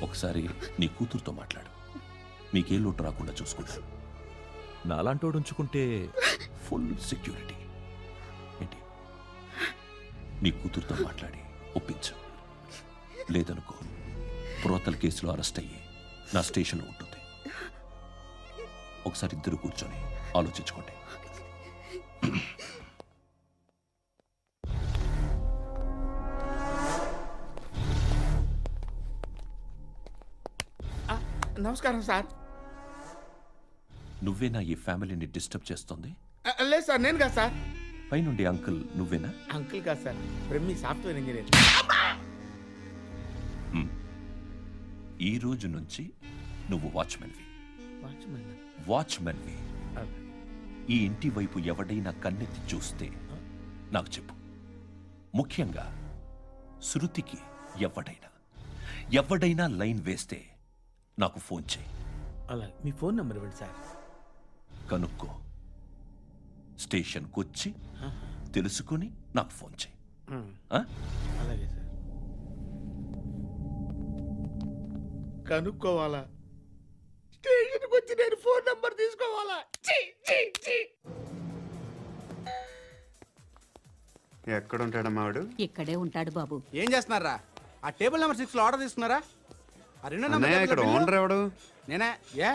ఒకసారి నీ కూతురుతో మాట్లాడు, నీకే లోటు రాకుండా చూసుకుంటా. నాలాంటోడు ఉంచుకుంటే ఫుల్ సెక్యూరిటీ. ఏంటి? నీ కూతురుతో మాట్లాడి ఒప్పించు. లేదనుకో, ప్రోతల్ కేసులో అరెస్ట్ అయ్యి నా స్టేషన్లో ఉంటుంది. ఒకసారి ఇద్దరు కూర్చొని ఆలోచించుకోండి. నమస్కారం సార్. నువ్వేనా ఈ ఫ్యామిలీని డిస్టర్బ్ చేస్తుంది? లేదు సార్, నేను కాదు సార్. పైనుండి అంకుల్ నువ్వేనా? అంకుల్ కాదు సార్, బ్రహ్మి సాఫ్ట్వేర్ ఇంజనీర్. ఈ రోజు నుంచి నువ్వు వాచ్మెన్వి. ఈ ఇంటి వైపు ఎవడైనా కన్నెత్తి చూస్తే నాకు చెప్పు. ముఖ్యంగా శృతికి ఎవడైనా ఎవడైనా లైన్ వేస్తే నాకు ఫోన్ చేయి. అలా మీ ఫోన్ నెంబర్ ఇవ్వండి సార్. కనుక్కో, స్టేషన్కి వచ్చి తెలుసుకుని నాకు ఫోన్ చేయి. ఆ? అలాగే సార్. కనుక్కోవాలా? స్టేషన్కి వచ్చి నేను ఫోన్ నంబర్ తీసుకోవాలా? ఛీ, ఛీ, ఛీ. ఎక్కడ ఉంటాడమ్మా వాడు? ఇక్కడే ఉంటాడు బాబు. ఏం చేస్తున్నారా? ఆ టేబుల్ నెంబర్ 6 లో ఆర్డర్ తీసుకున్నారా? ఆ రెండో నెంబర్ అన్నయ్య, ఇక్కడ ఓనర్ ఎవడు? నేనే. ఏ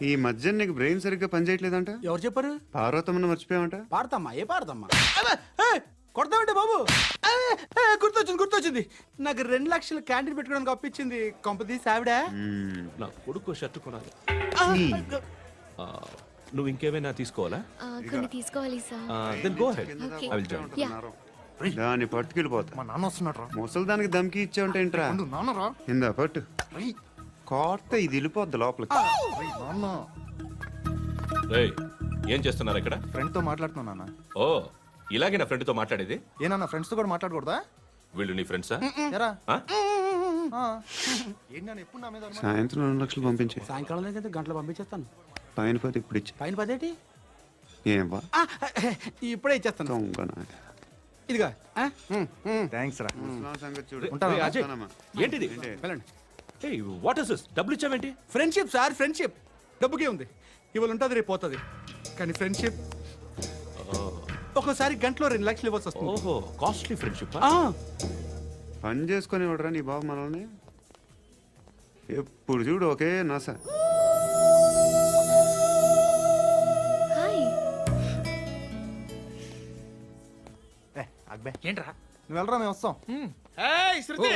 ఈ మధ్య నీకు బ్రెయిన్ సరిగ్గా పనిచేయట్లేదంట. ఎవరు చెప్పారు? పార్వతమ్మను మర్చిపోయామంట. పాడతామ్మా? ఏ పాడతామ్మా? కొడతామంటే బాబు. గుర్తొచ్చింది. నాకు 2 లక్షలు క్యాంటీన్ పెట్టుకోవడానికి అప్పించింది కొంపతీసి ఆవిడ. నా కొడుకు షర్ట్ కొనాలి. నువ్వు ఇంకేమైనా తీసుకోవాలా? కొన్ని తీసుకోవాలి sir. Then go ahead. I will join. దాన్ని పట్టుకెళ్ళిపోతా. మా నాన్న వస్తున్నాడు. ముసలి దానికి దమ్కి ఇచ్చావుంటేంట్రా? నాన్నరా ఇందా పట్టు. కోర్త ఇది వెళ్ళిపోద్ది లోపలికి. నాన్న రేయ్, ఏం చేస్తున్నారు ఇక్కడ? ఫ్రెండ్తో మాట్లాడుతున్నా నాన్న. ఓ, ఇలాగే నా ఫ్రెండ్తో మాట్లాడేది? ఏనా ఫ్రెండ్స్తో కూడా మాట్లాడకూడదా? వీళ్ళు నీ ఫ్రెండ్సా? ఎరా ఆ? ఏంటి నాన్న ఎప్పుడు నా మీద అనుమానం? సాయంత్రం 2 లక్షలు పంపించే. సాయంకాలం దగ్గర గంటలు పంపించేస్తాను. పైన పోతే ఇప్పుడు ఇచ్చే. పైన 10 ఏంటి? ఏం వా ఇప్పుడే ఇచ్చేస్తాను. దొంగనా. ఇదిగా థ్యాంక్స్ రా. ముసలాం సంగతి చూడు. రేయ్, అజయ్, వస్తానమ్మా. ఏంటిది? వెళ్ళండి. ఏయ్, వాట్ ఇస్ దిస్? డబ్బులు ఇచ్చావేంటి? Friendship sir, friendship. డబ్బుకే ఉంది. ఇవాళ ఉంటుంది, రేపు పోతుంది. కానీ ఫ్రెండ్షిప్ ఒక్కోసారి గంటలో 2 లక్షలు ఇవ్వాల్సి వస్తుంది. ఓహో, కాస్ట్లీ ఫ్రెండ్షిప్. పని చేసుకొని ఇవ్వడరా నీ బాబు మనల్ని. ఎప్పుడు చూడు ఒకే నాస. అక్బే ఏంట్రా? నువ్వు వెళ్ళరా, మేము వస్తాం. ఏయ్, శృతి!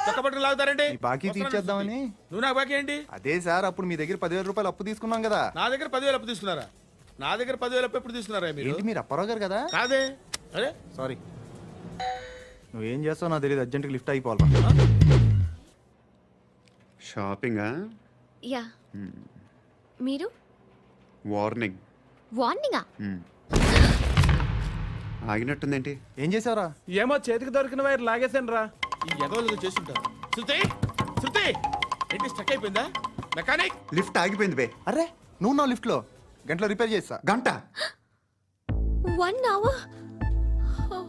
చక్కబట్టలు లాగుతారండి. ఈ బాకీ తీర్చేద్దామని. నువ్వు నాకు బాకీ ఏంటి? అదే సార్, అప్పుడు మీ దగ్గర 10,000 రూపాయలు అప్పు తీసుకున్నాం కదా. నా దగ్గర 10,000 అప్పు తీసుకున్నారా? నా దగ్గర 10,000 అప్పు ఎప్పుడు తీసుకున్నారా మీరు? ఏంటి మీరు అప్పారావు గారు కదా? కాదే. అరే సారీ. నువ్వేం చేస్తావు నాకు తెలియదు, అర్జెంట్గా లిఫ్ట్ అయిపోవాలి. షాపింగా? యా. మీరు? వార్నింగ్. వార్నింగా? ఆగినట్టుందేంటి? ఏం చేసావురా? ఏమో చేతికి దొరికిన వైర్ లాగేసాను రా. ఈ ఎగవలు చేస్తుంటారు. శృతి, శృతి, ఏంటి స్టక్ అయిపోయిందా? మెకానిక్. లిఫ్ట్ ఆగిపోయింది బే. అరే నువ్వు నా లిఫ్ట్లో గంటలో రిపేర్ చేస్తా. గంట? 1 hour? Oh,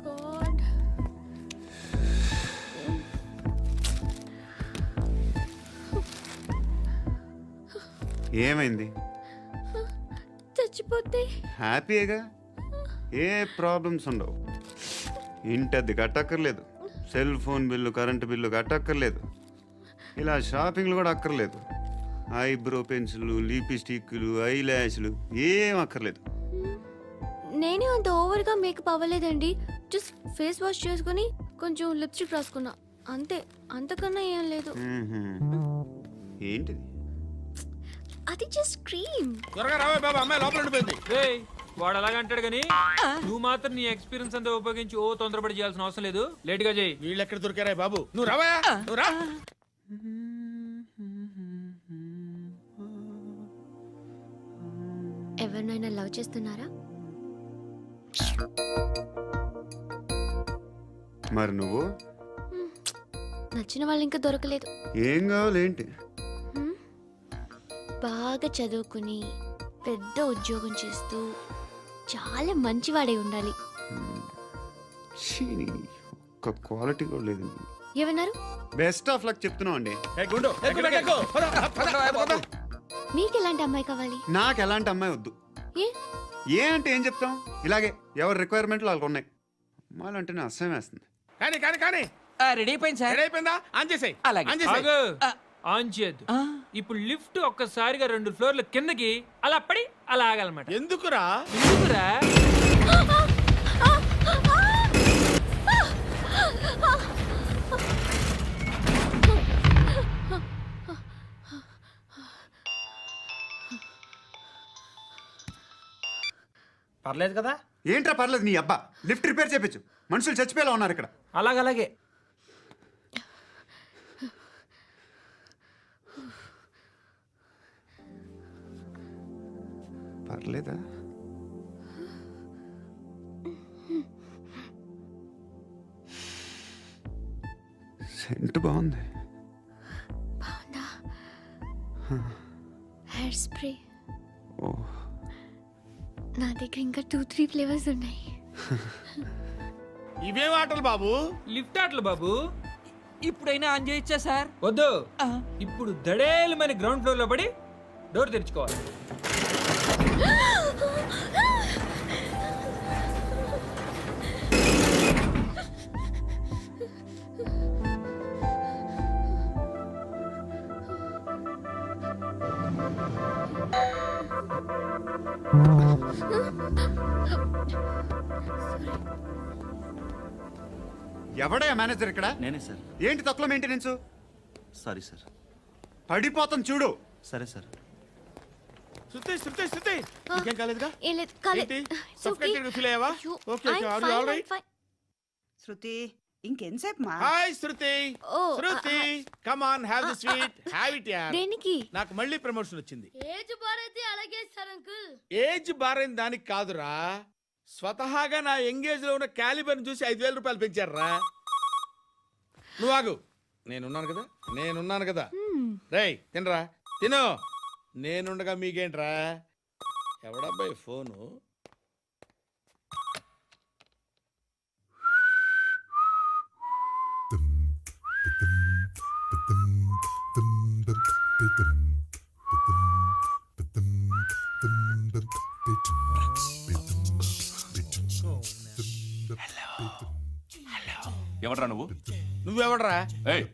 God. ఏమైంది? చచ్చిపోతే హ్యాపీగా, ఏ ప్రాబ్లమ్స్ ఉండవు. ఇంటి అద్దె కట్టక్కర్లేదు, cell phone bill, current bill కట్టక్కర్లేదు, ఇలా షాపింగ్లు కూడా అక్కర్లేదు. ఐబ్రో పెన్సిల్లు, లిప్స్టిక్లు, ఐ ల్యాష్లు ఏం అక్కర్లేదు. నేనే అంత ఓవర్గా మేకప్ అవ్వలేదండి. జస్ట్ ఫేస్ వాష్ చేసుకుని కొంచెం లిప్స్టిక్ రాసుకున్నా అంతే. అంతకన్నా ఏం లేదు. ఏంటిది? అది జస్ట్ క్రీమ్. త్వరగా రావే బాబా, అమ్మాయి లోపల ఉండిపోయింది. వాడు అలాగంటాడు కానీ నువ్వు మాత్రం నీ ఎక్స్పీరియన్స్ అంతా ఉపయోగించి తొందరపడి చేయాల్సిన అవసరం లేదు. లేట్ గా చేయి. వీళ్ళు ఎక్కడ దొరికారా బాబు? నువ్వు రావా, నువ్వు రా. ఎవరినైనా లవ్ చేస్తున్నారా? మరి నువ్వు? నచ్చిన వాళ్ళు ఇంకా దొరకలేదు. ఏం కావాలి ఏంటి? బాగా చదువుకుని పెద్ద ఉద్యోగం చేస్తూ చాలా మంచివాడై ఉండాలి. ఒక్క క్వాలిటీ కూడా లేదు. ఏమన్నారు? బెస్ట్ ఆఫ్ లక్ చెప్తున్నావు అండి. మీకు ఎలాంటి అమ్మాయి కావాలి? నాకు ఎలాంటి అమ్మాయి వద్దు. ఏ అంటే ఏం చెప్తాం? ఇలాగే ఎవరి రిక్వైర్మెంట్లు వాళ్ళకు ఉన్నాయి. అమ్మాయిలు అంటేనే అసహ్యం వేస్తుంది. కానీ కానీ కానీ రెడీ అయిపోయింది సార్. రెడీ అయిపోయిందా? ఆన్ చేసేయ్. అలాగే. ఆన్ చేసేయ్. ఆన్ చేయద్దు. ఇప్పుడు లిఫ్ట్ ఒక్కసారిగా 2 ఫ్లోర్ల కిందకి అలా పడి అలా ఆగాలన్నమాట. ఎందుకురా? ఎందుకురా? పర్లేదు కదా? ఏంట్రా పర్లేదు నీ అబ్బా. లిఫ్ట్ రిపేర్ చేయించు. మనుషులు చచ్చిపోయేలా ఉన్నారు ఇక్కడ. అలాగే. పర్లేదా? సెంట్ బాగుంది. హెయిర్ స్ప్రే ఓ నా దగ్గర ఇంకా 2-3 ఫ్లేవర్స్ ఉన్నాయి. ఇవేం ఆటలు బాబు? లిఫ్ట్ ఆటలు బాబు. ఇప్పుడైనా ఆన్ చేయొచ్చా సార్? వద్దు. ఇప్పుడు దడేలమని గ్రౌండ్ ఫ్లోర్ లో పడి డోర్ తెరుచుకోవాలి. ఎవడయ్యా మేనేజర్ ఇక్కడ? నేనే సార్. ఏంటి తక్కువ మెయింటెనెన్స్? Sorry sir. పడిపోతాం చూడు. సరే సార్. శృతి శృతి శృతి ఇంకేం కాలేదుగా? ఏం లేదు, కాలేదు. ఏంటి? Suffocated గా ఫీల్ అయ్యావా? Okay okay, are you all right? Shruti ఇంకెంతసేపు మా hi Shruti. Oh, Shruti come on, have the sweet, have it యార్. దేనికి? నాకు మళ్ళీ ప్రమోషన్ వచ్చింది. ఏజ్ బారైతే అలాగే సార్ అంకుల్. ఏజ్ బారైన దానికి కాదురా, స్వతహాగా నా ఎంగేజ్ లో ఉన్న క్యాలిబర్ చూసి 5,000 రూపాయలు పెంచారా. నువ్వు ఆగు, నేనున్నాను కదా. రేయ్ తినరా, తిను. నేనుండగా మీకేంట్రా? ఎవడబ్బాయి ఫోను? ఎవడ్రా నువ్వు? నువ్వెవడరా? ఏయ్,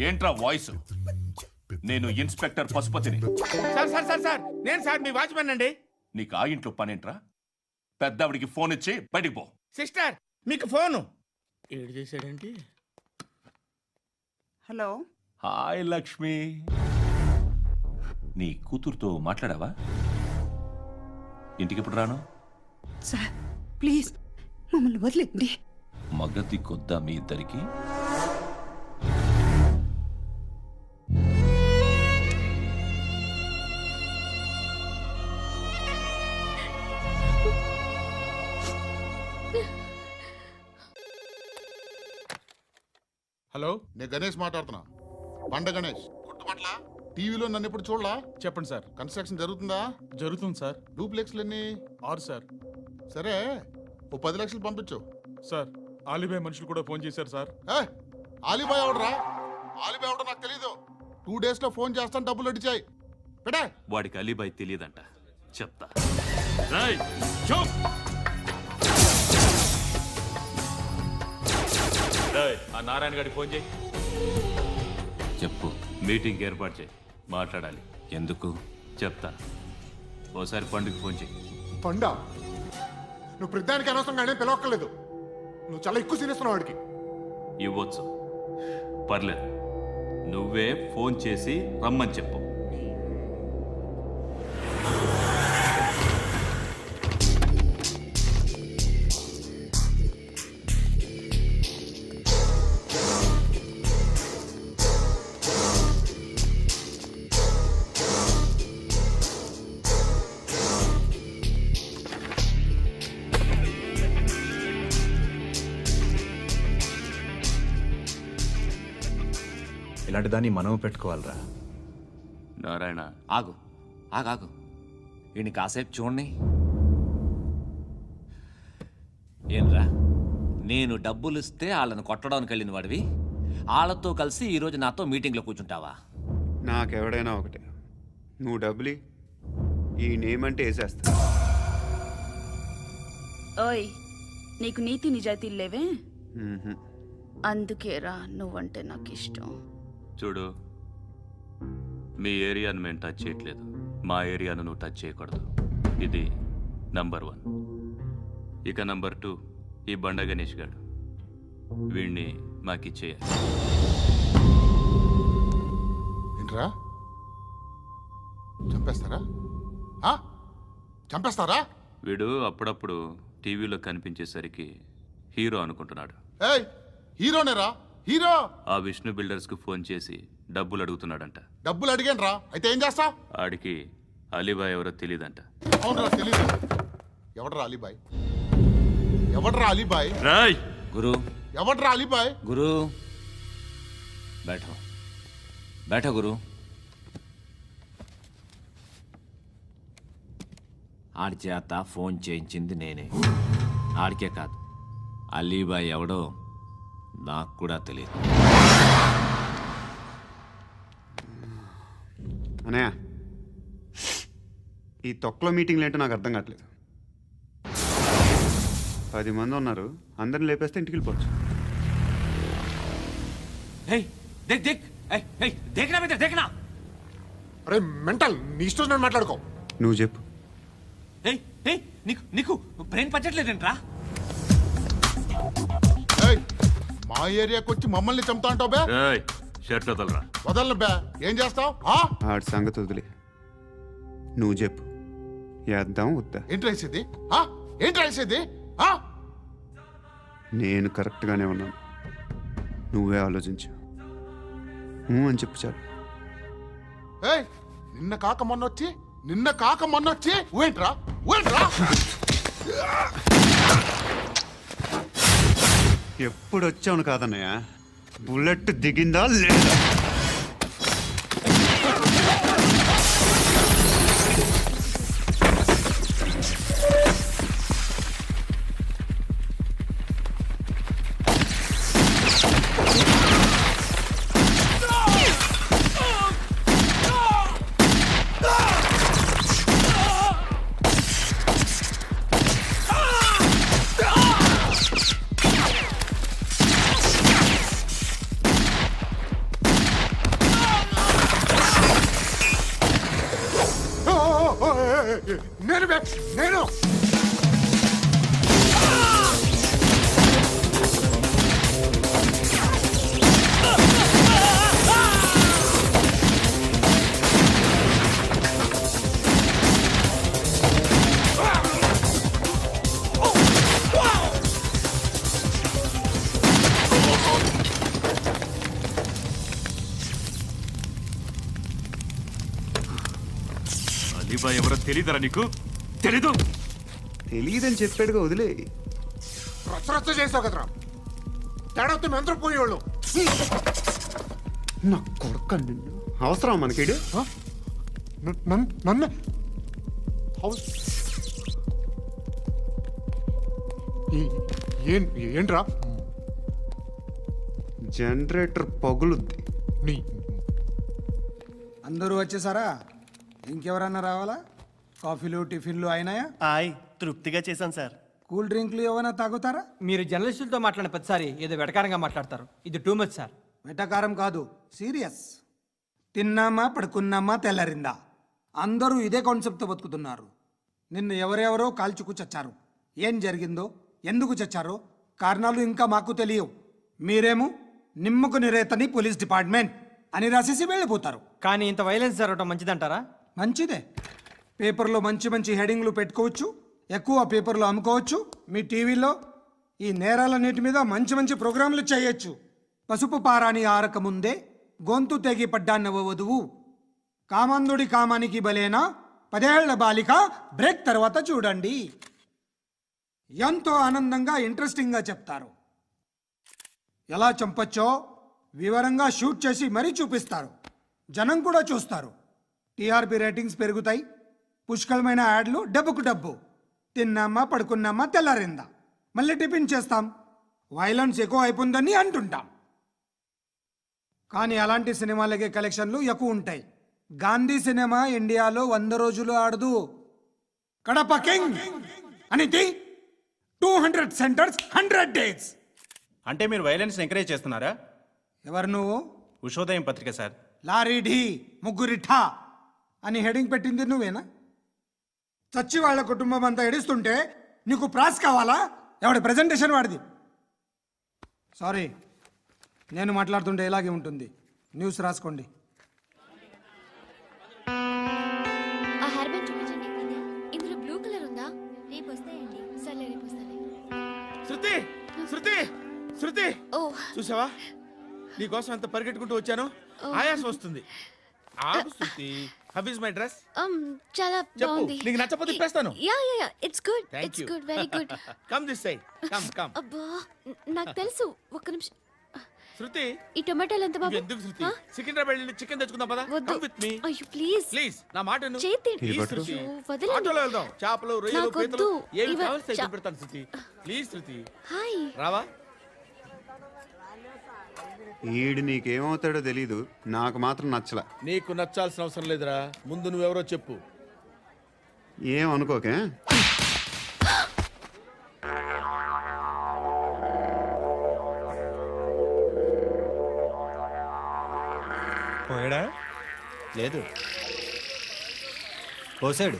ఏంట్రా వాయిస్? నేను ఇన్స్పెక్టర్ పశుపతిని. సార్ సార్ సార్ సార్ నేను సార్ మీ వాచ్మెన్ అండి. నీకు ఆ ఇంట్లో పనేంట్రా? పెద్దవిడికి ఫోన్ ఇచ్చి బయటికి పో. సిస్టర్ మీకు ఫోను. ఏడు చేశాడేంటి? హలో. హాయ్ లక్ష్మి. నీ కూతురుతో మాట్లాడావా? ఇంటికి ఎప్పుడు రాను? సార్ ప్లీజ్ మమ్మల్ని వదిలేండి. మగతి కొద్దా మీ ఇద్దరికి? హలో, నేను గణేష్ మాట్లాడుతున్నా. బండ గణేష్ గుర్తుపట్ల? టీవీలో నన్ను ఎప్పుడు చూడలా? చెప్పండి సార్. కన్స్ట్రక్షన్ జరుగుతుందా? జరుగుతుంది సార్. డూప్లెక్స్లు ఎన్ని? 6 సార్. సరే, ఓ 10 లక్షలు పంపించు. సార్ ఆలిబాయ్ మనుషులు కూడా ఫోన్ చేశారు సార్. ఆలిబాయ్ ఎవడరా? ఆలిబాయ్ ఎవడో నాకు తెలీదు. 2 days లో ఫోన్ చేస్తాను, డబ్బులు అడిచాయి. పెడే. వాడికి అలీబాయ్ తెలియదంట, చెప్తా. ఆ నారాయణ గారికి ఫోన్ చేయి. చెప్పు. మీటింగ్ ఏర్పాటు చేయి, మాట్లాడాలి. ఎందుకు? చెప్తా. ఓసారి పండుగ ఫోన్ చేయి. పండా, నువ్వు ప్రతిదానికి అనవసరంగానే పిలవక్కర్లేదు. నువ్వు చాలా ఎక్కువ సీనిస్తున్నావు వాడికి. ఇవ్వచ్చు, పర్లేదు. నువ్వే ఫోన్ చేసి రమ్మని చెప్పు. ఇలాంటి దాన్ని మనం పెట్టుకోవాలరా. నారాయణ, ఆగు ఆగాగు, ఈయన కాసేపు చూడండి. ఏంరా, నేను డబ్బులు ఇస్తే వాళ్ళని కొట్టడానికి వెళ్ళిన వాడివి, వాళ్ళతో కలిసి ఈరోజు నాతో మీటింగ్లో కూర్చుంటావా? నాకెవడైనా ఒకటే, నువ్వు డబ్బులి, ఈ నేమ్ అంటే వేసేస్తా. ఓయ్, నీకు నీతి నిజాయితీలు లేవే? మ్మ్హ. అందుకేరా నువ్వంటే నాకు ఇష్టం. చూడు, మీ ఏరియాను మేము టచ్ చేయట్లేదు, మా ఏరియాను నువ్వు టచ్ చేయకూడదు. ఇది నంబర్ 1. ఇక నంబర్ 2, ఈ బండ గణేష్ గాడు, వీణ్ణి మాకిచ్చేయాలి. ఏంట్రా, చంపేస్తారా? చంపేస్తారా? వీడు అప్పుడప్పుడు టీవీలో కనిపించేసరికి హీరో అనుకుంటున్నాడు. ఏయ్, హీరోనేరా, హీరో. ఆ విష్ణు బిల్డర్స్కు ఫోన్ చేసి డబ్బులు అడుగుతున్నాడంట. డబ్బులు అడిగాను రా, అయితే ఏం చేస్తా? ఆడికి అలీబాయ్ ఎవరో తెలియదంట. అవునరా, తెలీదు. ఎవడరా అలీబాయ్? ఎవడరా అలీబాయ్? గురు, ఎవడరా అలీబాయ్? గురు, बैठो बैठो गुरु ఆడి చేత ఫోన్ చేయించింది నేనే. ఆడికే కాదు, అలీబాయ్ ఎవడో నాకు కూడా తెలియదు. అనయ్య, ఈ తొక్కలో మీటింగ్లు ఏంటో నాకు అర్థం కావట్లేదు. 10 మంది ఉన్నారు, అందరిని లేపేస్తే ఇంటికి వెళ్ళిపోవచ్చు. देख देख देखना बेटा देखना. అరే మెంటల్, నీ ఇష్టం నేను మాట్లాడుకో. నువ్వు చెప్పు. నీకు నీకు బ్రెయిన్ పచ్చట్లేదంట్రా. ఏయ్, మా ఏరియాకి వచ్చి మమ్మల్ని చంపుతా అంటావు బే. షర్ట్ వదలరా. వదలను బే. ఏం చేస్తావు? ఆడి సంగతి వదిలే, నువ్వు చెప్పు. వేద్దాం వద్దా? ఏంటి రాసేది? ఏంటి రాసేది? నేను కరెక్ట్గానే ఉన్నాను, నువ్వే ఆలోచించు. అని చెప్పు చాలు. ఏయ్, నిన్న కాక మొన్నొచ్చి ఊయంట్రా. ఎప్పుడు వచ్చావును కాదన్నయ్య, బుల్లెట్ దిగిందా లేదా? నేను అలీబాయ్ ఎవరో తెలీదరా నీకు? తెలీదు. తెలియదని చెప్పాడుగా, వదిలే. రచ్చ చేసావు కదరా. తేడా వస్తే మెంతరం పోయేవాళ్ళు. నా కొడుకు నిన్ను అవసరం మనకిడు. నన్ను ఏంట్రా? జనరేటర్ పగులుద్ది. అందరూ వచ్చేసారా? ఇంకెవరన్నా రావాలా? కాఫీలు టిఫిన్లు అయినాయా? తృప్తిగా చేశాను సార్. కూల్ డ్రింక్లు ఏమైనా తాగుతారా? మీరు జర్నలిస్టులతో మాట్లాడిన ప్రతిసారి ఏదో వెటకారంగా మాట్లాడతారు. ఇది టూ మచ్ సార్. వెటకారం కాదు, సీరియస్. తిన్నామా పడుకున్నామా తెల్లరిందా, అందరూ ఇదే కాన్సెప్ట్తో బతుకుతున్నారు. నిన్ను ఎవరెవరో కాల్చుకు చచ్చారు. ఏం జరిగిందో, ఎందుకు చచ్చారో కారణాలు ఇంకా మాకు తెలియవు. మీరేమో నిమ్మకు నిరేతని పోలీస్ డిపార్ట్మెంట్ అని రాసేసి వెళ్ళిపోతారు. కానీ ఇంత వైలెన్స్ జరగడం మంచిదంటారా? మంచిదే. పేపర్లో మంచి మంచి హెడింగ్లు పెట్టుకోవచ్చు, ఎక్కువ పేపర్లు అమ్ముకోవచ్చు. మీ టీవీలో ఈ నేరాలన్నిటి మీద మంచి మంచి ప్రోగ్రాంలు చేయొచ్చు. పసుపు పారాని ఆరక ముందే గొంతు తెగి పడ్డాన్నవ వధువు, కామందుడి కామానికి బలేనా 10 ఏళ్ల బాలిక బ్రేక్ తర్వాత చూడండి. ఎంతో ఆనందంగా ఇంట్రెస్టింగ్గా చెప్తారు. ఎలా చంపచ్చో వివరంగా షూట్ చేసి మరీ చూపిస్తారు. జనం కూడా చూస్తారు. టీఆర్పీ రేటింగ్స్ పెరుగుతాయి. పుష్కలమైన యాడ్లు, డబ్బుకు డబ్బు. తిన్నామా పడుకున్నామా తెల్లారిందా, మళ్ళీ టిఫిన్ చేస్తాం. వైలెన్స్ ఎక్కువ అయిపోయిందని అంటుంటాం. కానీ అలాంటి సినిమాలకే కలెక్షన్లు ఎక్కువ ఉంటాయి. గాంధీ సినిమా ఇండియాలో 100 రోజులు ఆడదు. కడప కింగ్ అనితి 200 సెంటర్స్ 100 డేస్. అంటే మీరు వైలెన్స్ ఎంకరేజ్ చేస్తున్నారా? ఎవరు నువ్వు? ఉషోదయం పత్రిక సార్. లారీ ఢీ ముగ్గురిఠా అని హెడింగ్ పెట్టింది నువ్వేనా? చచ్చి వాళ్ళ కుటుంబం అంతా ఎడుస్తుంటే నీకు ప్రాస్ కావాలా? ఎవడి ప్రెజెంటేషన్ వాడిది. సారీ, నేను మాట్లాడుతుంటే ఇలాగే ఉంటుంది. న్యూస్ రాసుకోండి. ఆ హెయిర్ బ్యాండ్ చూపించండి. ఇందులో బ్లూ కలర్ ఉందా? రేపు వస్తాయండి. సర్లే, రేపు వస్తాలే. శృతి శృతి శృతి, ఓ చూసావా నీకోసం ఎంత పరిగెట్టుకుంటూ వచ్చాను. ఆయాసం వస్తుంది. ఆగు Shruti. How is my dress? చాలా చెప్పు. బాగుంది. నీకు నచ్చకపోతే తిప్పేస్తాను. Yeah it's good. Thank it's you. Good, very good. Come this side. Come. అబ్బా, నాకు తెలుసు. ఒక్క నిమిషం. శృతి ఈ టొమాటోలు ఎంత బాబు ఎందుకు శృతి సికింద్రాబాద్ వెళ్ళి చికెన్ తెచ్చుకుందాం పదా వద్దు. కమ్ విత్ మీ అయ్యో ప్లీజ్ ప్లీజ్ నా మాట విను. చేతి Please, శృతి. వదలండి. ఆటోలో వెళ్దాం చేపలు రొయ్యలు నాకొద్దు. పీతలు ఏమి ఇవ- కావాలి చా- పెడతాను శృతి ప్లీజ్ శృతి హాయ్ రావా ఈడు నీకేమవుతాడో తెలీదు నాకు మాత్రం నచ్చలా. నీకు నచ్చాల్సిన అవసరం లేదురా ముందు నువ్వెవరో చెప్పు ఏం అనుకోకే. పోయాడా? లేదు, పోసాడు.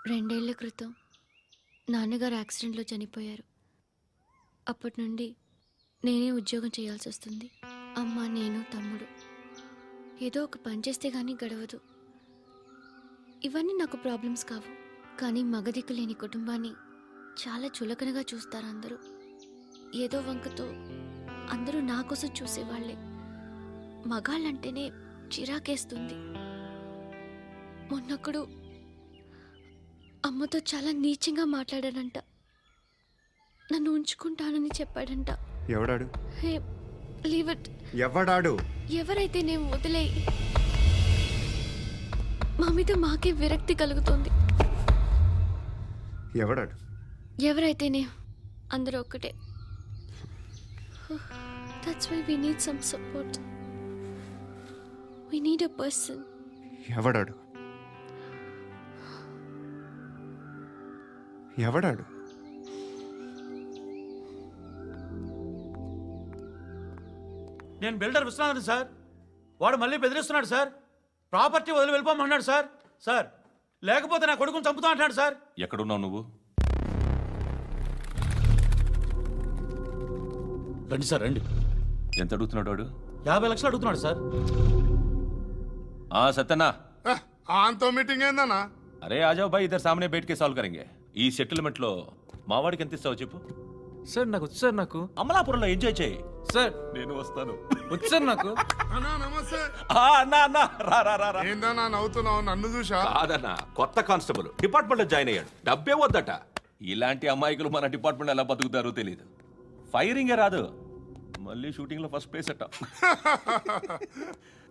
2 ఏళ్ల క్రితం నాన్నగారు యాక్సిడెంట్లో చనిపోయారు. అప్పటి నుండి నేనే ఉద్యోగం చేయాల్సి వస్తుంది. అమ్మ, నేను, తమ్ముడు ఏదో ఒక పని చేస్తే కానీ గడవదు. ఇవన్నీ నాకు ప్రాబ్లమ్స్ కావు, కానీ మగదిక్కు లేని కుటుంబాన్ని చాలా చులకనగా చూస్తారు అందరూ. ఏదో వంకతో అందరూ నా కోసం చూసేవాళ్లే. మగాళ్ళంటేనే చిరాకేస్తుంది. మొన్నొక్కడు అమ్మతో చాలా నీచంగా మాట్లాడాడంట. నన్ను ఉంచుకుంటానని చెప్పాడంట. ఎవడాడు? Hey leave it. ఎవడాడు? ఎవరైతే నేను వదిలేయి. మా మీద మాకే విరక్తి కలుగుతుంది. ఎవడాడు? ఎవరైతేనే అందరూ ఒక్కటే. That's why we need some support. We need a person. ఎవడాడు? ఎవడాడు? నేను బిల్డర్ విశ్వనాథన్ సార్. వాడు మళ్ళీ బెదిరిస్తున్నాడు సార్. ప్రాపర్టీ వదిలి వెళ్ళిపోమన్నాడు సార్. సార్ లేకపోతే నా కొడుకుని చంపుతా అంటున్నాడు సార్. ఎక్కడున్నావు నువ్వు? రండి సార్ రండి. ఎంత అడుగుతున్నాడు వాడు? 50 లక్షలు అడుగుతున్నాడు సార్. సత్యనా, ఆంతో మీటింగ్ ఏందన్నా? అరే ఆజావ్ భాయ్, ఇద్దరు సామనే బయటకే సాల్వ్ కరెంగే. ఈ సెటిల్మెంట్ లో మావాడికి ఎంత ఇస్తావు చెప్పు. సార్ నాకు వచ్చు సార్. నాకు అమలాపురంలో ఎంజాయ్ చేయి సార్. నేను వస్తాను. వచ్చు సార్ నాకు. అన్నా నమస్తే. అన్నా రా. ఏందన్నా నవ్వుతున్నావు? నన్ను చూసా? కాదన్నా, కొత్త కానిస్టేబుల్ డిపార్ట్మెంట్ లో జాయిన్ అయ్యాడు. డబ్బే వద్దట. ఇలాంటి అమాయకులు మన డిపార్ట్మెంట్ ఎలా బతుకుతారో తెలియదు. ఫైరింగే రాదు, మళ్ళీ షూటింగ్ లో ఫస్ట్ ప్లేస్ అట్ట.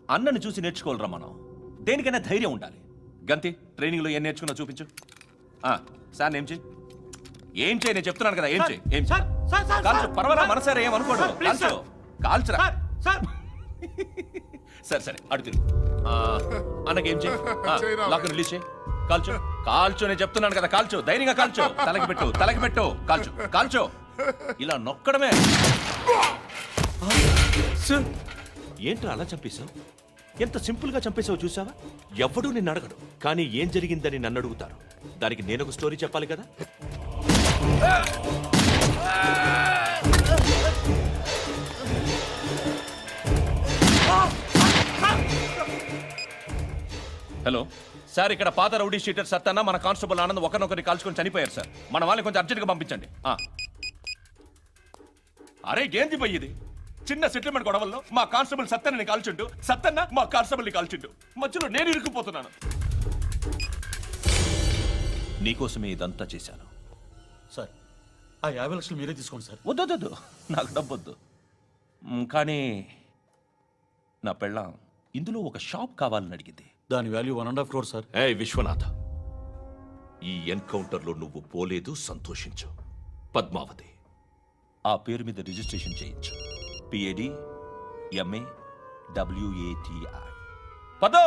అన్నని చూసి నేర్చుకోవాలరా మనం. దేనికైనా ధైర్యం ఉండాలి. గంతి, ట్రైనింగ్ లో ఏం నేర్చుకున్నా చూపించు. సార్ ఏం చేయి, ఏం చేయి, నేను చెప్తున్నాను కదా. ఏం చేయి, ఏం సార్ సార్ సార్ కాల్చు, పర్వాలా, మనసారా ఏమనుకోడు. కాల్చు, కాల్చురా. సార్ సరే అడు తిరుగు. అన్నకేం చేయి, లాక్ రిలీజ్ చేయి. కాల్చు నేను చెప్తున్నాను కదా. కాల్చు, ధైర్యంగా కాల్చు. తలకి పెట్టు. కాల్చు. ఇలా నొక్కడమే. ఏంట్రా అలా చంపేశావు? ఎంత సింపుల్ గా చంపేశావు చూసావా? ఎవడూ నిన్ను అడగడు, కానీ ఏం జరిగిందని నన్ను అడుగుతారు. దానికి నేను ఒక స్టోరీ చెప్పాలి కదా. హలో సార్, ఇక్కడ పాత రౌడీ షీటర్ సత్తన్న, మన కానిస్టేబుల్ ఆనంద్ ఒకరినొకరిని కాల్చుకొని చనిపోయారు సార్. మన వాళ్ళని కొంచెం అర్జెంట్గా పంపించండి. అరే ఏంది పోయి ఇది? చిన్న సెటిల్మెంట్ గొడవల్లో మా కానిస్టేబుల్ సత్తన్నని కాల్చుండు, సత్తన్న మా కానిస్టేబుల్ని కాల్చుండు. మధ్యలో నేను ఇరుక్కుపోతున్నాను. నీకోసమే ఇదంతా చేశాను సార్. ఆ 50 లక్షలు మీరే తీసుకోండి సార్. వద్దొద్దు, నాకు డబ్బొద్దు. కానీ నా పెళ్ళాం ఇందులో ఒక షాప్ కావాలని అడిగింది. దాని వాల్యూ 1.5 crore సార్. ఏ విశ్వనాథ, ఈ ఎన్కౌంటర్లో నువ్వు పోలేదు, సంతోషించు. పద్మావతి ఆ పేరు మీద రిజిస్ట్రేషన్ చేయించు. PAD MA WATI. పదో,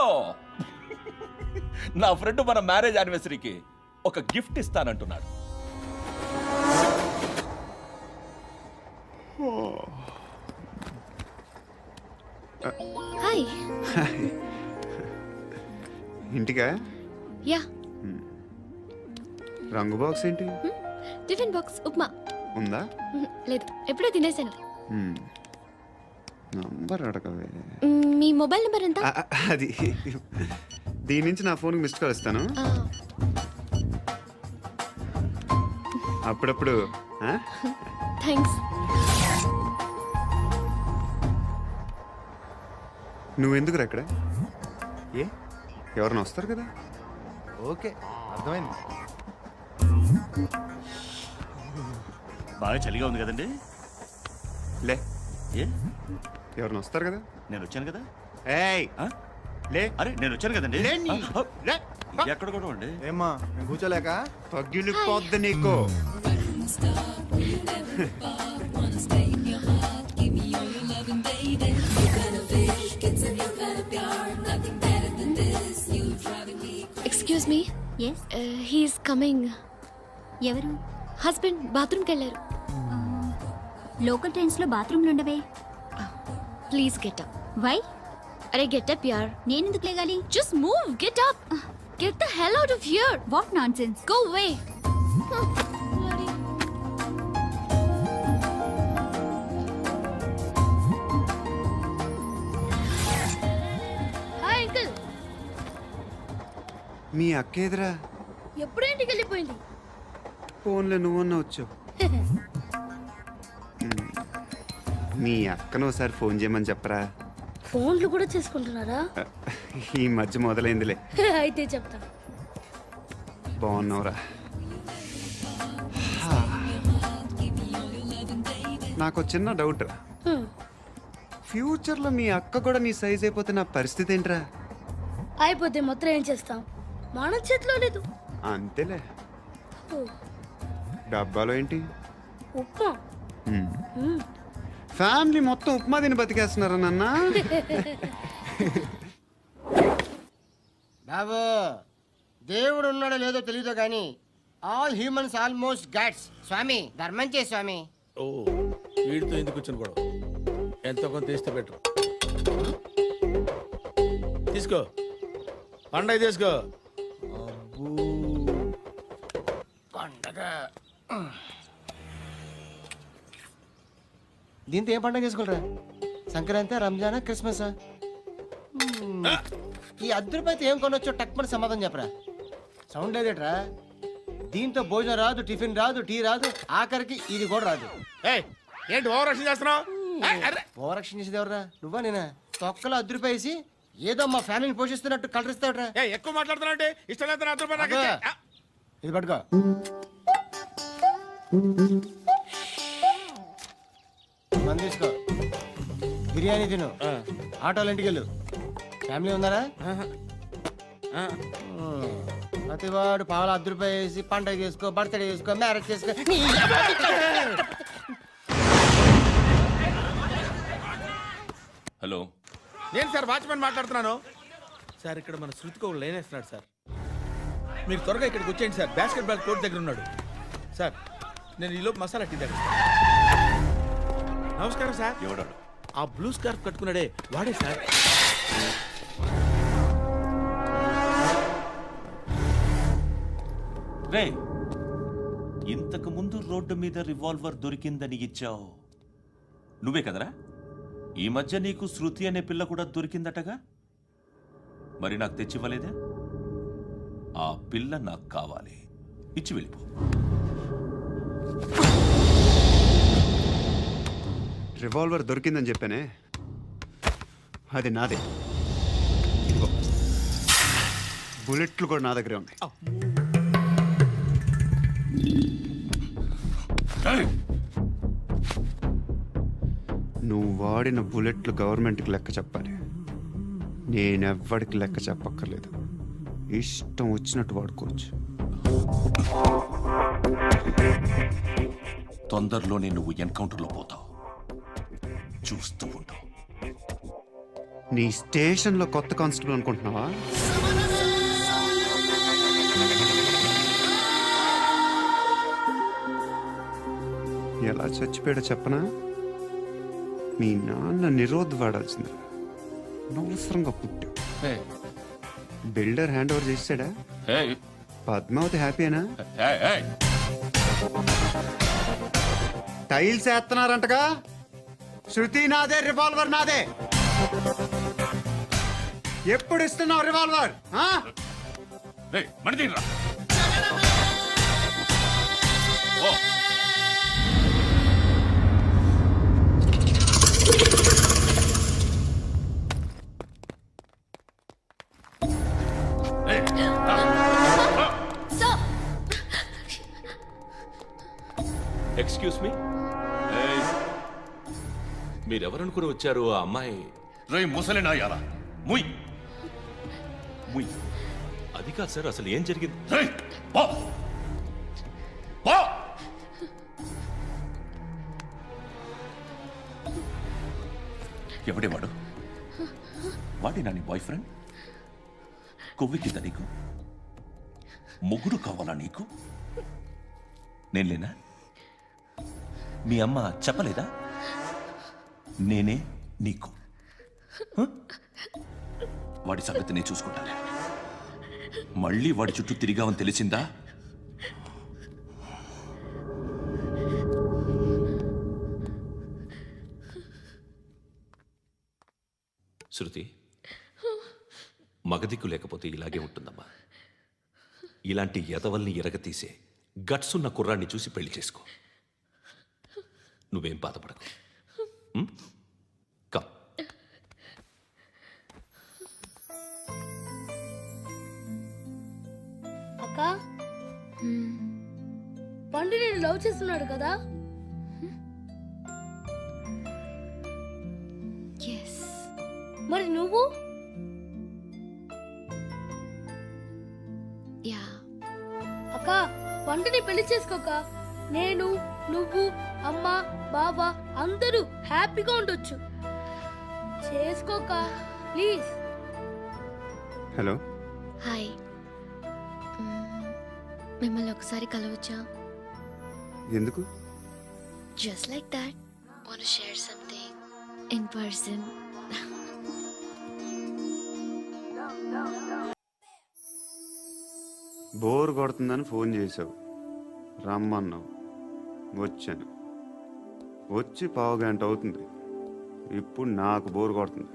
నా ఫ్రెండ్ మన మ్యారేజ్ యానివర్సరీకి ఒక గిఫ్ట్ ఇస్తానంటున్నాడు. హాయ్. ఇంటికా? యా. రంగు బాక్స్ ఏంటి? Tiffin box upma. ఉందా? లేదు, ఎప్పుడో తినేసాను. నంబర్ అడగవే. మీ మొబైల్ నెంబర్ ఎంత? అది దీని నుంచి నా ఫోన్కి మిస్డ్ కాల్ ఇస్తాను. అప్పుడప్పుడు. థ్యాంక్స్. నువ్వెందుకురా ఇక్కడ? ఏ ఎవరైనా వస్తారు కదా. ఓకే, అర్థమైంది. బాగా చలిగా ఉంది కదండి. లే ఏ ఎవరిని వస్తారు కదా. నేను వచ్చాను కదా. ఏయ్ లే. అరే నేను వచ్చాను కదండి. లే నీ. లే. ఎక్కడ కూడా అండి. ఏమ్మా నేను కూర్చోలేక పగిలిపోద్ది నీకు. Excuse me he's coming. ఎవరు? హస్బెండ్ బాత్రూమ్కి వెళ్ళారు. లోకల్ ట్రైన్స్ లో బాత్రూమ్లు ఉండవే. Please get up. వై? అరే గెట్ అప్ యార్. నేను ఎందుకు లేగాలి? Just move, get up. Get the hell out of here. What nonsense. Go away. Hi uncle. మీ అక్క ఎదురా ఎప్పుడు ఇంటికి వెళ్ళిపోయింది? ఫోన్లో నువ్వన్నా వచ్చావు. మీ అక్కను ఒకసారి ఫోన్ చేయమని చెప్పరా. ఫోన్లు కూడా చేసుకుంటున్నారా? ఈ మధ్య మొదలైందిలే. అయితే చెప్తా. బాగున్నావురా. నాకు చిన్న డౌట్ రా. ఫ్యూచర్లో మీ అక్క కూడా నీ సైజ్ అయిపోతే నా పరిస్థితి ఏంట్రా? అయిపోతే మొత్తం ఏం చేస్తాం? మన చేతిలో లేదు. అంతేలే. డబ్బాలో ఏంటి? ఉప్మా. ఫ్యామిలీ మొత్తం ఉప్మా తిని బతికేస్తున్నారా నాన్న? బాబు దేవుడు ఉన్నాడో లేదో తెలియదు కానీ ఆల్ హ్యూమన్స్ ఆల్మోస్ట్ గాడ్స్. స్వామి ధర్మం చే స్వామి. ఓ వీడితో ఎందుకు వచ్చిన గొడవ? ఎంతో కొంత తీస్తే బెటర్. తీసుకో పండగ తీసుకో. పండగ దీంతో ఏం పండగ చేసుకుంటారా? సంక్రాంతి, రంజానా, క్రిస్మస్? ఈ అద్దరిపైతే ఏం కొనొచ్చో టక్మని సమాధానం చెప్పరా. సౌండ్ లేదేట్రా? దీంతో భోజనం రాదు, టిఫిన్ రాదు, టీ రాదు, ఆఖరికి ఇది కూడా రాదు. ఏంటి ఓవర్ రక్షణ చేస్తున్నావు? ఓవరాక్షన్ చేసేది ఎవరా? నువ్వా నేనా? తొక్కలో అద్దరిపేసి ఏదో మా ఫ్యామిలీని పోషిస్తున్నట్టు కలరిస్తావుట్రా. ఎక్కువ మాట్లాడుతున్నావు అంటే ఇష్టం లేదు. ఇది పట్టుకో. మంది తీసుకో, బిర్యానీ తిను, ఆటోలు ఇంటికి వెళ్ళు. ఫ్యామిలీ ఉన్నారా? ప్రతివాడు పావుల ₹10 వేసి పండగ చేసుకో, బర్త్డే చేసుకో, మ్యారేజ్ చేసుకో. హలో, నేను సార్ వాచ్మెన్ మాట్లాడుతున్నాను. సార్ ఇక్కడ మన శృతికో లైన్ వేస్తున్నాడు సార్. మీరు త్వరగా ఇక్కడికి వచ్చేయండి సార్. బాస్కెట్ బాల్ కోర్ట్ దగ్గర ఉన్నాడు సార్. నేను ఈలోపు మసాలా టీ దగ్గర. నమస్కారం సార్. ఎవడాడు? ఆ బ్లూ స్కార్ఫ్ కట్టుకున్నాడే వాడే సార్. రే, ఇంతకు ముందు రోడ్డు మీద రివాల్వర్ దొరికిందని ఇచ్చావు నువ్వే కదరా? ఈ మధ్య నీకు శృతి అనే పిల్ల కూడా దొరికిందటగా? మరి నాకు తెచ్చివ్వలేదే? ఆ పిల్ల నాకు కావాలి, ఇచ్చి వెళ్ళిపో. రివాల్వర్ దొరికిందని చెప్పానే, అది నాదే. ఇదిగో, బుల్లెట్లు కూడా నా దగ్గరే ఉన్నాయి. నువ్వు వాడిన బుల్లెట్లు గవర్నమెంట్కి లెక్క చెప్పాలి. నేనెవ్వడికి లెక్క చెప్పక్కర్లేదు. ఇష్టం వచ్చినట్టు వాడుకోవచ్చు. తొందరలోనే నువ్వు ఎన్కౌంటర్లో పోతావు, చూస్తూ ఉంటావు. నీ స్టేషన్లో కొత్త కానిస్టేబుల్ అనుకుంటున్నావా? ఎలా చచ్చిపోయాడో చెప్పనా? మీ నాన్న నిరోధ్ వాడాల్సింది. అనవసరంగా పుట్టావు. బిల్డర్ హ్యాండ్ ఓవర్ చేసాడా? పద్మావతి హ్యాపీనా? టైల్స్ వేస్తున్నారంటగా? శృతి నాదే, రివాల్వర్ నాదే. ఎప్పుడు ఇస్తున్నావు రివాల్వర్? ఎక్స్క్యూజ్ మీ, మీరెవరనుకుని వచ్చారు ఆ అమ్మాయి? రేయ్ ముసలి నాయాలా ముయ్ ముయ్. అది కాదు సార్, అసలు ఏం జరిగింది? రేయ్ పో పో. ఎవడేవాడు? వాడి నా నీ బాయ్ ఫ్రెండ్? కొవ్వికింద నీకు ముగ్గురు కావాలా నీకు? నేను లేనా? మీ అమ్మ చెప్పలేదా నేనే నీకు? వాడి సంగతి నేను చూసుకుంటాను. మళ్ళీ వాడి చుట్టూ తిరిగావని తెలిసిందా? శృతి, మగదిక్కు లేకపోతే ఇలాగే ఉంటుందమ్మా. ఇలాంటి ఎదవల్ని ఎరగతీసే గట్స్ ఉన్న కుర్రాన్ని చూసి పెళ్లి చేసుకో. నువ్వేం బాధపడకు. కమ్. అక్క పండు నేను లవ్ చేస్తున్నాడు కదా? మరి నువ్వు? అక్క పండుని పెళ్లి చేసుకోక నేను, నువ్వు, అమ్మ, బావ అందరూ హ్యాపీగా ఉండొచ్చు. చేసుకోక ప్లీజ్. Hello, hi. మిమ్మల్ని ఒకసారి కలవచ్చా? ఎందుకు? Just like that. Want to share something in person. Bore కొడుతుందని ఫోన్ చేసావు, రమ్మన్నావు, వచ్చాను. వచ్చి పావు గంట అవుతుంది. ఇప్పుడు నాకు బోర్ కొడుతుంది.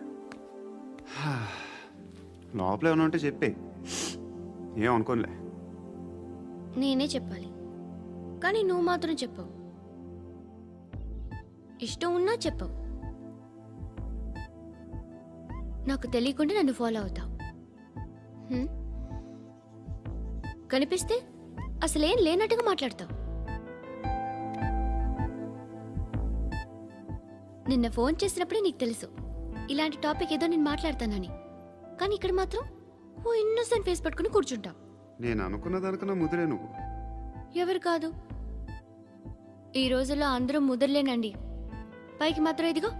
లోపల ఏమైనా ఉంటే చెప్పే, ఏమనుకోనిలే. నేనే చెప్పాలి, కానీ నువ్వు మాత్రం చెప్పవు. ఇష్టం ఉన్నా చెప్పవు. నాకు తెలియకుండా నన్ను ఫాలో అవుతావు. కనిపిస్తే అసలేం లేనట్టుగా మాట్లాడతావు. నిన్న ఫోన్ చేసినప్పుడే నీకు తెలుసు ఇలాంటి టాపిక్ ఏదో నేను మాట్లాడతానని. కానీ ఇక్కడ మాత్రం ఓ ఇన్నోసెంట్ ఫేస్ పట్టుకుని కూర్చుంటావు. నేను అనుకున్నదానికన్నా ముదిరే నువ్వు. ఎవరు కాదు, ఈ రోజుల్లో అందరూ ముదరలేనండి. పైకి మాత్రం ఇదిగో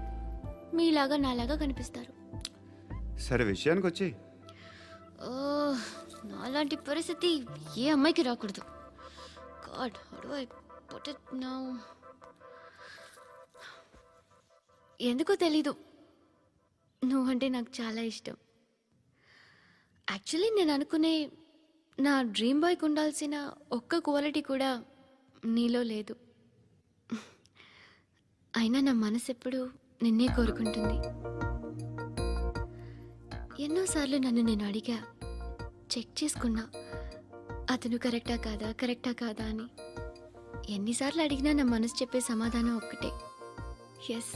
మీలాగా నాలాగా కనిపిస్తారు. సరే, విషయానికి వచ్చి. నాలాంటి పరిస్థితి ఏ అమ్మాయికి రాకూడదు. God, how do I put it now? ఎందుకో తెలీదు, నువ్వంటే నాకు చాలా ఇష్టం. యాక్చువల్లీ నేను అనుకునే నా డ్రీమ్ బాయ్కి ఉండాల్సిన ఒక్క క్వాలిటీ కూడా నీలో లేదు. అయినా నా మనసు ఎప్పుడు నిన్నే కోరుకుంటుంది. ఎన్నోసార్లు నన్ను నేను అడిగా, చెక్ చేసుకున్నా అతను కరెక్టా కాదా అని. ఎన్నిసార్లు అడిగినా నా మనసు చెప్పే సమాధానం ఒక్కటే, yes,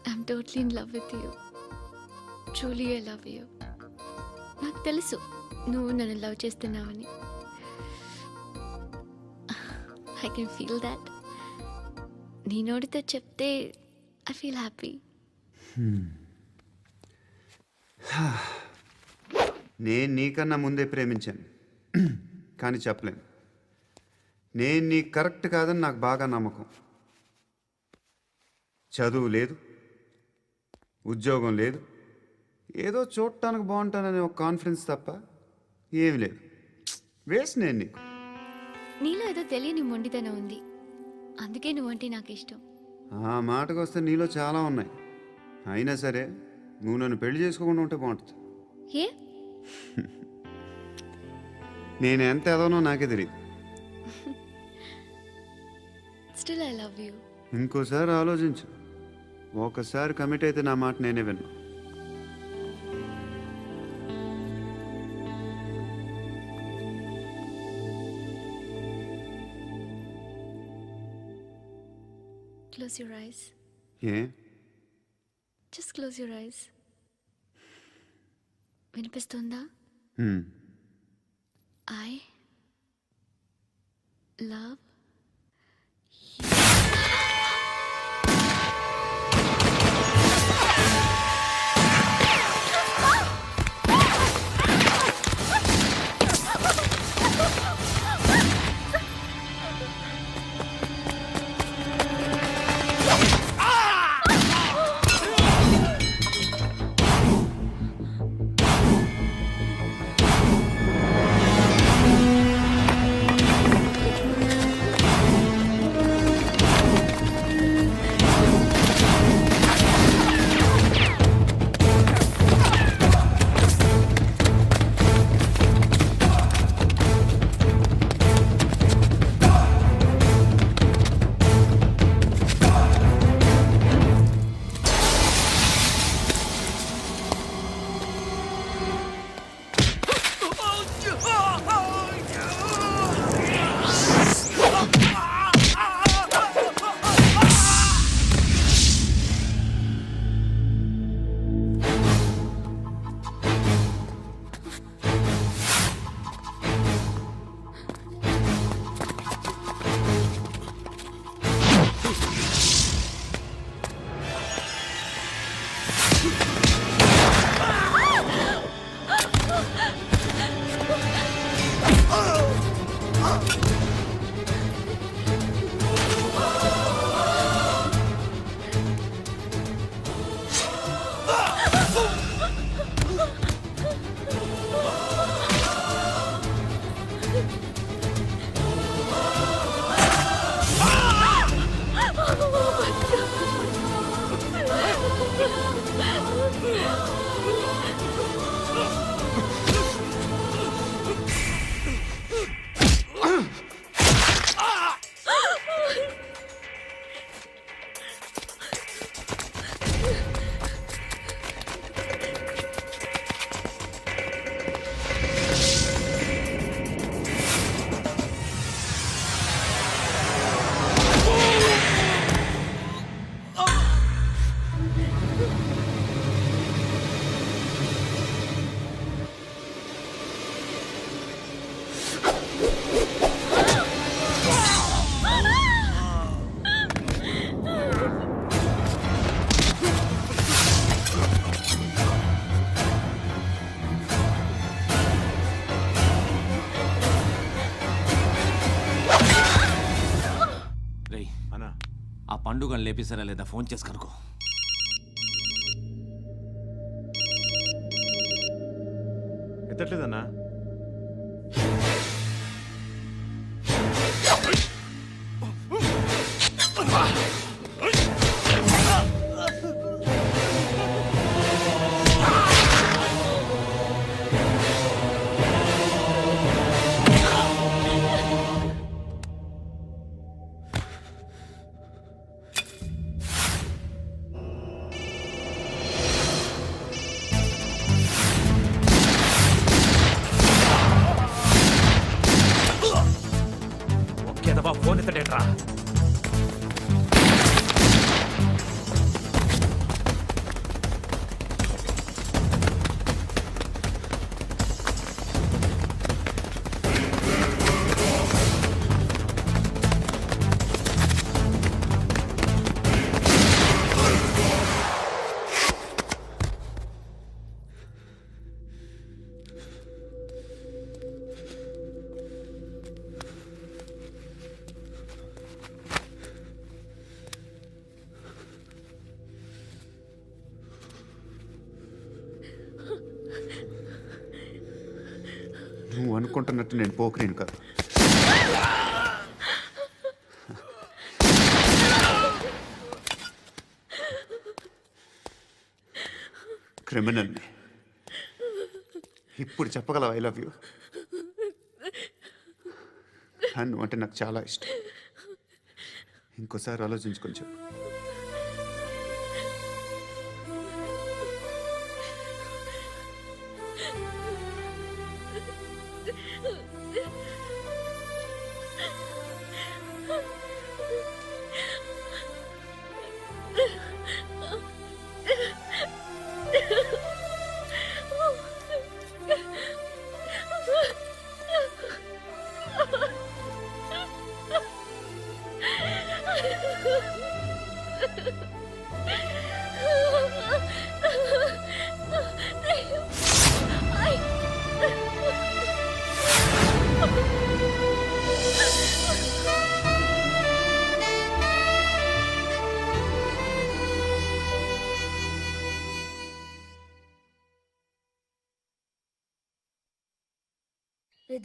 I'm totally in love with you. Truly I love you. నాకు తెలుసు నువ్వు నన్ను లవ్ చేస్తున్నావని. I can feel that. నీ నోటితో చెప్తే ఐ ఫీల్ హ్యాపీ. నేను నీకన్నా ముందే ప్రేమించాను, కానీ చెప్పలేను. నేను నీకు కరెక్ట్ కాదని నాకు బాగా నమ్మకం. చదువు లేదు, ఉద్యోగం లేదు, ఏదో చూడటానికి బాగుంటాననే ఒక కాన్ఫిడెన్స్ తప్ప ఏమి లేదు. వేస్ట్ నేను నీకు. నీలో ఏదో తెలియని మొండితనం ఉంది, అందుకే నువ్వంటే నాకు ఇష్టం. ఆ మాటకు వస్తే నీలో చాలా ఉన్నాయి. అయినా సరే నువ్వు నన్ను పెళ్లి చేసుకోకుండా ఉంటే బాగుంటుంది. ఏ? నేను ఎంత ఎదవనో నాకే తెలియదు. Still I love you. ఇంకోసారి ఆలోచించు. ఒకసారి కమిట్ అయితే నా మాట నేనే విన్నా. Close your eyes. A? Just close your eyes. వినిపిస్తుందా? I love you. ఆ పండుగను లేపేసారా లేదా ఫోన్ చేసి కనుకో. ఎత్తట్లేదన్నా. ఫోన్ ఎత్తడేట్రా. నువ్వు అనుకుంటున్నట్టు నేను పోకరేను కాదు. క్రిమినల్ని. ఇప్పుడు చెప్పగలవు ఐ లవ్ యూ. నువ్వు అంటే నాకు చాలా ఇష్టం. ఇంకోసారి ఆలోచించుకొని చెప్పు. Ha